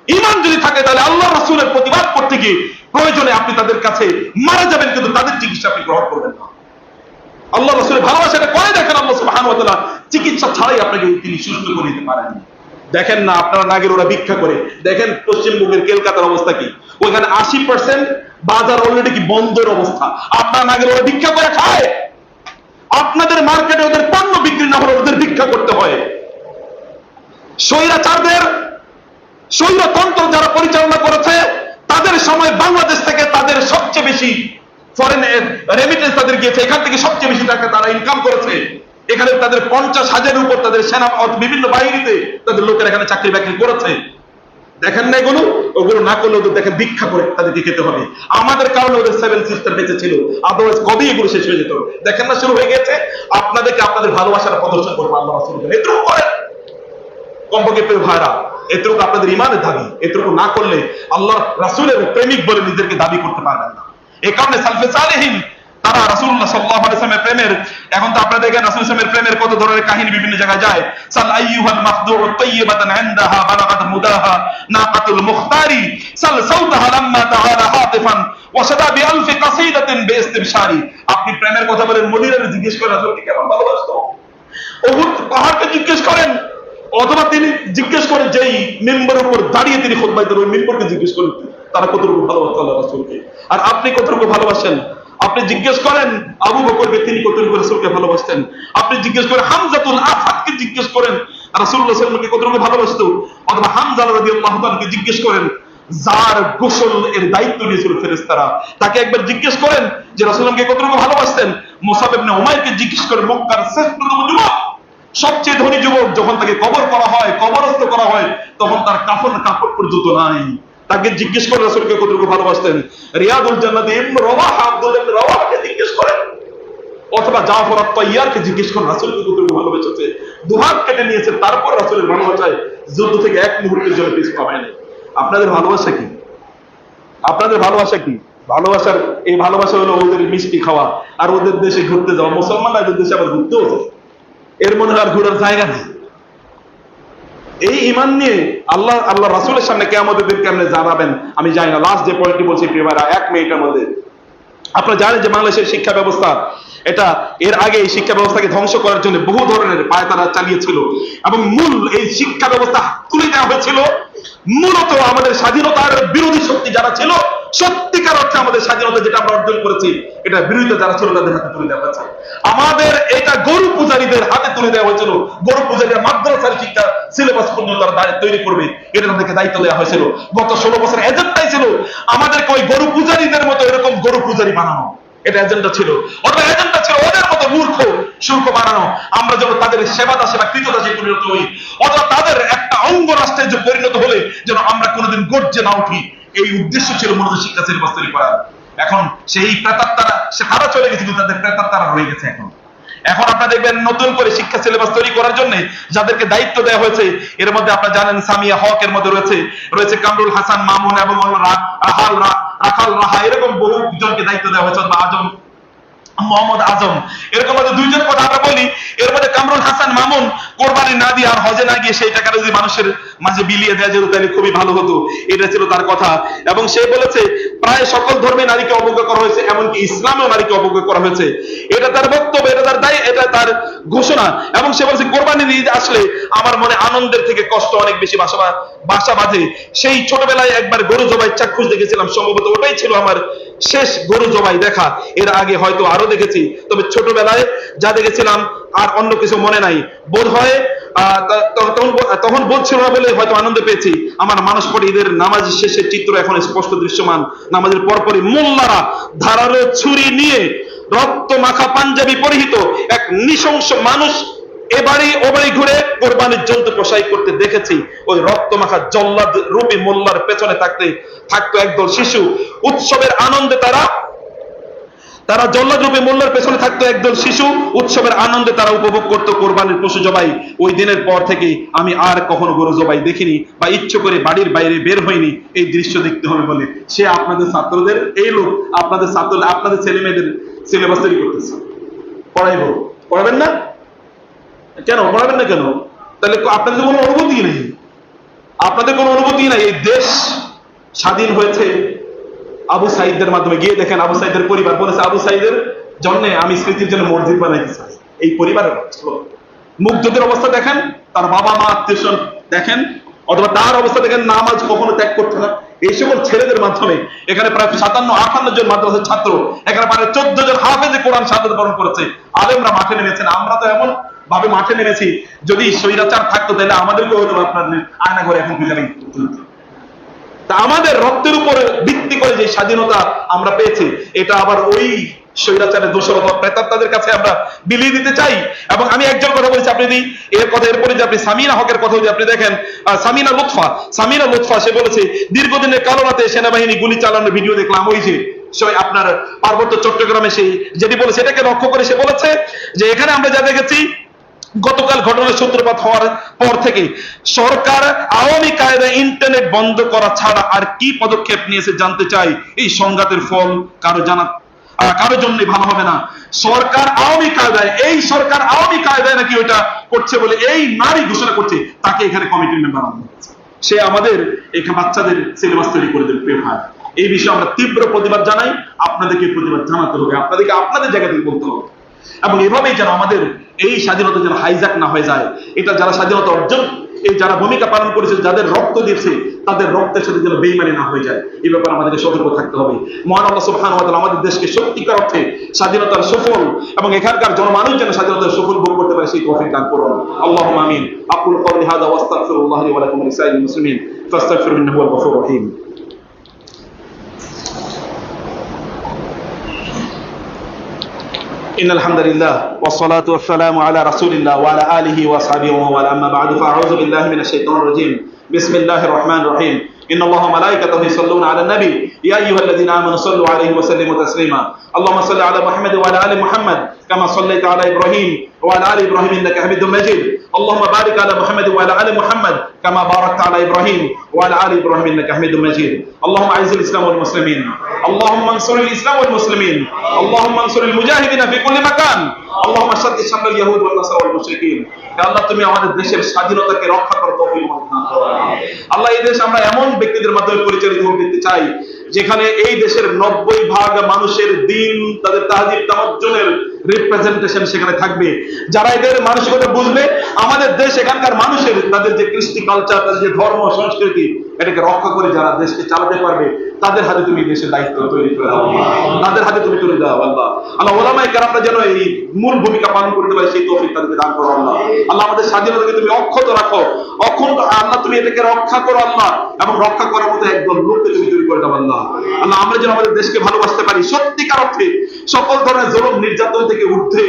ইমান যদি থাকে তাহলে আল্লাহ রাসূলের প্রতিবাদ করতে গিয়ে প্রয়োজনে আপনি তাদের কাছে মারা যাবেন, কিন্তু তাদের চিকিৎসা আপনি গ্রহণ করবেন না। আল্লাহ রাসূলের ভালোবাসাটা করে দেখেন, আল্লাহ সুবহানাহু ওয়া তাআলা চিকিৎসা ছাড়াই আপনাকে তিনি সুস্থ করে দিতে পারেন। দেখেন না আপনারা নাগের ওরা ভিক্ষা করে, দেখেন পশ্চিমবঙ্গের কলকাতার অবস্থা কি, ওইখানে 80% বাজার অলরেডি কি বন্ধের অবস্থা। আপনার নাগের ওরা ভিক্ষা করে খায়, আপনাদের মার্কেটে ওদের পণ্য বিক্রি না হলে ওদের ভিক্ষা করতে হয়। স্বৈরাচারদের স্বৈরতন্ত্র যারা পরিচালনা করেছে, তাদের সময় বাংলাদেশ থেকে তাদের সবচেয়ে বেশি ফরেন রেমিটেন্স তাদের গিয়েছে, এখান থেকে সবচেয়ে বেশি টাকা তারা ইনকাম করেছে। এখানে তাদের 50,000-এর উপর তাদের সেনা বিভিন্ন বাহিনীতে তাদের লোকের এখানে চাকরি বাকরি করেছে। দেখেন না এগুলো, ওগুলো না করলে ওদের দেখেন ভিক্ষা করে তাদেরকে খেতে হবে। আমাদের কারণে ওদের 7 সিস্টার বেঁচে ছিল, আদারওয়াইজ কবে এগুলো শেষ হয়ে যেত। দেখেন না শুরু হয়ে গেছে, আপনাদেরকে আপনাদের ভালোবাসার প্রদর্শন করবো আল্লাহ রাসূলকে, এটুকু করেন কমপক্ষে প্রিয় ভাইরা, এটুকু আপনাদের ইমানের দাবি। এটুকু না করলে আল্লাহ রাসূলের প্রেমিক বলে নিজেদেরকে দাবি করতে পারবেন না। এই কারণে সালফে সালেহিন তারা রাসূলুল্লাহ সাল্লাল্লাহু আলাইহি ওয়াসাল্লামের প্রেমের, এখন তো আপনারা দেখেন রাসূল সাল্লাল্লাহু আলাইহি ওয়াসাল্লামের প্রেমের কত ধরনের কাহিনী বিভিন্ন জায়গায় যায়। সাল আইয়ুহাল মাখদুউ তাইয়িবাতান ইনদাহা বালাগাত মুদাহা নাকাতুল মুখতারি সাল সাউতাহা লাম্মা তাআলা হাতিফান ওয়া সাদা বিআলফি কাসীদাতিন বিইস্তিবশারি। আপনি প্রেমের কথা বলেন, মদিনারে জিজ্ঞেস করেন রাসূলকে কেমন ভালোবাসতো, উহুদ পাহাড়কে জিজ্ঞেস করেন, অথবা তিনি জিজ্ঞেস করেন যেই মিম্বরের উপর দাঁড়িয়ে তিনি খুতবা দিতেন ওই মিম্বরকে জিজ্ঞেস করেন তারা কতটুকু ভালোবাসতো আল্লাহ রাসূলকে, আর আপনি কতটুকু ভালোবাসেন। আপনি জিজ্ঞেস করেন আবু বকরকে তিনি কতটুকু রাসূলকে ভালোবাসতেন। আপনি জিজ্ঞেস করেন হামজাতুল আসাদকে জিজ্ঞেস করেন রাসূলুল্লাহ সাল্লাল্লাহু আলাইহি ওয়াসাল্লামকে কতটুকু ভালোবাসতো, অথবা হামজা রাদিয়াল্লাহু তাআলাকে জিজ্ঞেস করেন যার গোসল এর দায়িত্ব নিয়েছিল ফেরেশতারা, তাকে একবার জিজ্ঞেস করেন যে রাসূলকে কতটুকু ভালোবাসতেন। মুসাব ইবনে উমাইরকে জিজ্ঞেস করেন মক্কার শ্রেষ্ঠতম যুবক, সবচেয়ে ধনী যুবক, যখন তাকে কবর করা হয়, কবরস্থ করা হয়, তখন তার কাপড় পর্যন্ত নাই, তাকে জিজ্ঞেস করে রাসূলকে কতটুকু ভালোবাসতেন। রিয়াদুল জান্নাতে ইবনে রাওয়াহা আব্দুল্লাহ ইবনে রাওয়াহাকে জিজ্ঞেস করেন, অথবা জাফর আত-তাইয়ারকে জিজ্ঞেস করেন রাসূলকে কতটুকু ভালোবেসেছে। দুহাত কেটে নিয়েছে, তারপর রাসূলের ভালোবাসায় যুদ্ধ থেকে এক মুহূর্তের জন্য পিছু পায় না। আপনাদের ভালোবাসা কি? আপনাদের ভালোবাসা কি? ভালোবাসার এই ভালোবাসা হলো ওদের মিষ্টি খাওয়া আর ওদের দেশে ঘুরতে যাওয়া। মুসলমানরা এদের দেশে আবার ঘুরতেও যায়, এর মনে আর ঘোরার জায়গা নেই। এই ইমান নিয়ে আল্লাহ রাসূলের সামনে কিয়ামতের দিন কেমনে জানাবেন আমি জানি না। লাস্ট যে পয়েন্টটি বলছি প্রিয় ভাইরা, 1 মিনিটের মধ্যে, আপনারা জানেন যে বাংলাদেশের শিক্ষা ব্যবস্থা, এটা এর আগে এই শিক্ষা ব্যবস্থাকে ধ্বংস করার জন্য বহু ধরনের পায়তারা চালিয়েছিল, এবং মূল এই শিক্ষা ব্যবস্থা তুলে দেওয়া হয়েছিল মূলত আমাদের স্বাধীনতার বিরোধী শক্তি যারা ছিল, সত্যিকার অর্থে আমাদের স্বাধীনতা যেটা আমরা অর্জন করেছি এটা বিরোধিতা যারা ছিল তাদের হাতে তুলে দেওয়া হয়েছে। আমাদের এটা গরু পূজারীদের হাতে তুলে দেওয়া হয়েছিল। গরু পূজারীরা মাদ্রাসার শিক্ষা সিলেবাস পর্যন্ত তারা তৈরি করবে, এটা তাদেরকে দায়িত্ব দেওয়া হয়েছিল। গত 16 বছরের এজেন্ডাই ছিল আমাদেরকে ওই গরু পূজারীদের মতো এরকম গরু পূজারী বানানো, এটা এজেন্ডা ছিল। অথবা এজেন্ডা ছিল ওদের মতো মূর্খ বানানো, আমরা যেন তাদের সেবা কৃতদাসে পরিণত হই, অথবা তাদের একটা অঙ্গ রাষ্ট্রে যে পরিণত হলে যেন আমরা কোনোদিন গর্জে না উঠি। এই উদ্দেশ্য ছিল মূলত শিক্ষা সিলেবাস তৈরি করার। এখন সেই প্রেতাত্মারা তারা চলে গেছে, কিন্তু তাদের প্রেতাত্মারা রয়ে গেছে। এখন আপনারা দেখবেন নতুন করে শিক্ষা সিলেবাস তৈরি করার জন্য যাদেরকে দায়িত্ব দেওয়া হয়েছে, এর মধ্যে আপনারা জানেন সামিয়া হক এর মধ্যে রয়েছে কামরুল হাসান মামুন এবং রাখাল রাহা, এরকম বহু জনকে দায়িত্ব দেওয়া হয়েছে, বা আজম মোহাম্মদ আজম, এরকম দুইজন কথা আমরা বলি। এর মধ্যে কামরুল হাসান মামুন কোরবানি না দিয়ে আর হজে না গিয়ে সেই টাকাটা যদি মানুষের মাঝে বিলিয়ে দেওয়া যেত তাহলে খুবই ভালো হতো, এটা ছিল তার কথা। এবং সে বলেছে প্রায় সকল ধর্মে নারীকে অবজ্ঞা করা হয়েছে, এমনকি ইসলামেও নারীকে অবজ্ঞা করা হয়েছে। এটা তার বক্তব্য, এটা তার দায়, এটা তার ঘোষণা। এবং সে বলছে কোরবানির ঈদ আসলে আমার মনে আনন্দের থেকে কষ্ট অনেক বেশি বাসা বাঁধে। সেই ছোটবেলায় একবার গরু জবাই চাক্ষুষ দেখেছিলাম, সম্ভবত ওটাই ছিল আমার শেষ গরু জবাই দেখা। এর আগে হয়তো আরো দেখেছি, তবে ছোটবেলায় যা দেখেছিলাম আর অন্য কিছু মনে নাই। বোধ হয় তখন বোধ ছিল না বলে হয়তো আনন্দ পেয়েছি। আমার মানুষ পড়ে ঈদের নামাজ শেষের চিত্র এখন স্পষ্ট দৃশ্যমান। নামাজের পরপরই মোল্লারা ধারালো ছুরি নিয়ে রক্ত মাখা পাঞ্জাবি পরিহিত এক নৃশংস মানুষ এবারে ওবারে ঘুরে কোরবানির জন্তু কসাই করতে দেখেছি। ওই রক্ত মাখা জল্লাদ রূপী মোল্লার পেছনে থাকতো একদল শিশু। উৎসবের আনন্দে তারা জল্লাদ রূপে মোল্লার পেছনে থাকতো একদল শিশু। উৎসবের আনন্দে তারা উপভোগ করতো কোরবানির পশু জবাই। ওই দিনের পর থেকে আমি আর কখনো গরু জবাই দেখিনি বা ইচ্ছে করে বাড়ির বাইরে বের হয়নি এই দৃশ্য দেখতে হবে বলে। সে আপনাদের ছাত্রদের, এই লোক আপনাদের ছেলে মেয়েদের সিলেবাস তৈরি করতেছে। পড়াইবো, পড়াবেন না কেন? পড়াবেন না কেন? তাহলে আপনাদের কোনো অনুভূতি নেই, আপনাদের কোনো অনুভূতি নাই। এই দেশ স্বাধীন হয়েছে আবু সাইদের মাধ্যমে। গিয়ে দেখেন আবু সাইদের পরিবার বলেছে, আবু সাইদের জন্য আমি স্মৃতির জন্য মসজিদ বানাইতে চাই। এই পরিবারের মুগ্ধদের অবস্থা দেখেন, তার বাবা মা আত্মীয় দেখেন, অথবা তার অবস্থা দেখেন, নামাজ কখনো ত্যাগ করতে না। এই সকল ছেলেদের মাধ্যমে এখানে প্রায় 57-58 জন মাদ্রাসার ছাত্র, এখানে প্রায় 14 জন হাফেজে কোরআন শাহাদাত বরণ করেছে। আলেমরা মাঠে নেমেছেন। আমরা তো এমন ভাবে মাঠে নেমেছি, যদি স্বৈরাচার থাকতো তাহলে আমাদেরকে হয়তো আপনার আয়না ঘরে এখন বিচারিক। তা আমাদের রক্তের উপর ভিত্তি করে যে স্বাধীনতা আমরা পেয়েছি, এটা আবার ওই স্বৈরাচারের দোষর তাদের কাছে আমরা বিলিয়ে দিতে চাই। এবং আমি একজন কথা বলছি, আপনি যদি এর কথা এরপরে যে আপনি সামিনা হকের কথা যদি আপনি দেখেন, সামিনা লুৎফা সে বলেছে, দীর্ঘদিনের কালো রাতে সেনাবাহিনী গুলি চালানোর ভিডিও দেখলাম। ওই যে আপনার পার্বত্য চট্টগ্রামে সেই যেটি বলেছে, এটাকে লক্ষ্য করে সে বলেছে যে এখানে আমরা যা দেখেছি, গতকাল ঘটনার সূত্রপাত হওয়ার পর থেকে সরকার আওয়ামী কায়দায় ইন্টারনেট বন্ধ করা ছাড়া আর কি পদক্ষেপ নিয়েছে জানতে চাই। এই সংঘাতের ফল কারো জন্য ভালো হবে না। সরকার আওয়ামী কায়দায়, এই সরকার আওয়ামী কায়দায় নাকি ওইটা করছে বলে এই নারী ঘোষণা করছে, তাকে এখানে কমিটির মেম্বার আনা হচ্ছে। সে আমাদের এখানে বাচ্চাদের সিলেবাস তৈরি করে দেবে। এই বিষয়ে আমরা তীব্র প্রতিবাদ জানাই। আপনাদেরকে প্রতিবাদ জানাতে হবে, আপনাদেরকে আপনাদের জায়গা থেকে বলতে হবে। এবং এভাবেই যেন আমাদের এই স্বাধীনতা যেন হাইজ্যাক না হয়ে যায়। এটা যারা স্বাধীনতা অর্জন, এই যারা ভূমিকা পালন করেছে, যাদের রক্ত দিয়েছে, তাদের রক্তের সাথে যেন বেইমানি না হয়ে যায়, এই ব্যাপারে আমাদেরকে সতর্ক থাকতে হবে। মহান আল্লাহ সুবহানাহু ওয়া তাআলা আমাদের দেশকে সত্যিকার অর্থে স্বাধীনতার সফল এবং এখানকার জনমানুষ যেন স্বাধীনতার সফল ভোগ করতে পারে, সেই তৌফিক দান করুন। আল্লাহুম্মা আমিন। আকুলু কওলি হাযা ওয়া আস্তাগফিরুল্লাহ লি ওয়া লাকুম ওয়া লিসাইরিল মুসলিমিন ফাস্তাগফিরুহু ইন্নাহু হুয়াল গফুরুর রহিম। إن الحمد لله والصلاة والسلام على رسول الله وعلى آله وصحبه ومن والاه، أما بعد فأعوذ بالله من الشيطان الرجيم. بسم الله الرحمن الرحيم. إن الله وملائكته يصلون على النبي يا أيها الذين آمنوا صلوا عليه وسلموا تسليما. اللهم صل على محمد وعلى آل محمد كما صليت على إبراهيم وعلى آل إبراهيم إنك حميد مجيد. اللهم بارك على محمد وعلى آل محمد كما باركت على إبراهيم وعلى آل إبراهيم إنك حميد مجيد. اللهم أعز الإسلام والمسلمين، اللهم انصر الإسلام والمسلمين، اللهم انصر المجاهدين في كل مكان، اللهم شتت شمل اليهود والنصارى والمشركين. يا الله তুমি আমাদের দেশের স্বাধীনতাকে রক্ষা করার তৌফিক দান করো। আল্লাহ এই দেশ আমরা এমন ব্যক্তিদের মাধ্যমে পরিচালিত করতে চাই যেখানে এই দেশের 90% মানুষের দিন, তাদের তাহজিব তামাজ্জুনের রিপ্রেজেন্টেশন সেখানে থাকবে। যারা এদের মানসিকতা বুঝবে, আমাদের দেশ এখানকার মানুষের তাদের যে কৃষ্টি কালচার, তাদের যে ধর্ম সংস্কৃতি, এটাকে রক্ষা করে যারা দেশকে চালাতে পারবে, তাদের হাতে তুমি দেশের দায়িত্ব তৈরি করে দাও, তাদের হাতে তুমি তুলে দাও। আল্লাহ আল্লাহ ওলামায়ে কেরামরা যেন এই মূল ভূমিকা পালন করতে পারে, সেই তৌফিক তাদেরকে দান করো। আল্লাহ আল্লাহ আমাদের স্বাধীনতাকে তুমি অক্ষত রাখো, অখণ্ড আল্লাহ তুমি এটাকে রক্ষা করো আল্লাহ, এবং রক্ষা করার মতো একদল লোককে তুমি তৈরি করে দাও আল্লাহ। আল্লাহ আমরা যেন আমাদের দেশকে ভালোবাসতে পারি, সত্যিকার অর্থে সকল ধরনের জুলুম নির্যাতন থেকে উঠে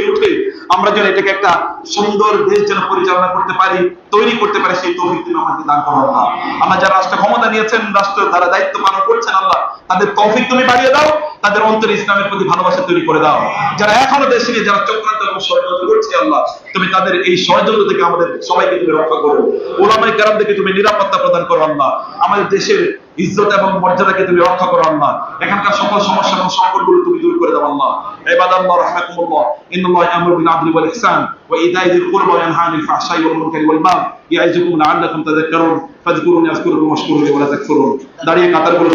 আমরা যেন এটাকে একটা সুন্দর দেশ যেন পরিচালনা করতে পারি, তৈরি করতে পারি, সেই তৌফিক তুমি আমাদের দান করো আল্লাহ। আমরা যারা রাষ্ট্র ক্ষমতা নিয়েছেন, রাষ্ট্র তারা দায়িত্ব পালন করছেন, আল্লাহ তাদের তৌফিক তুমি বাড়িয়ে দাও, তাদের অন্তরে ইসলামের প্রতি ভালোবাসা তৈরি করে দাও। যারা এখনো দেশে নিয়ে যারা চক্রান্ত এবং ষড়যন্ত্র করছে, আল্লাহ তুমি তাদের এই ষড়যন্ত্র থেকে আমাদের সবাইকে তুমি রক্ষা করো। ওলামায়ে কেরামদেরকে তুমি নিরাপত্তা প্রদান করো আল্লাহ। আমাদের দেশের ইজ্জত এবং মর্যাদাকে তুমি রক্ষা করো আল্লাহ। এখানকার সকল সমস্যা এবং সংকটগুলো তুমি দূর করে দাও আল্লাহ। ইবাদাল্লাহ রাহমাকুমুল্লাহ, ইন্নাল্লাহা ইয়া'মুরু বিল আদলি ওয়াল ইহসান ওয়া ইতা'i যিল কুরবা ওয়া ইয়ানহা আনিল ফাহশাই ওয়াল মুনকারি ওয়াল বাগই ইয়া'iযুকুম লা'আল্লাকুম তাযাক্কারুন ফাযকুরুনি আযকুরকুম ওয়াশকুরু লি ওয়া লা তাকফুরুন। দাঁড়িয়ে কাতারগুলো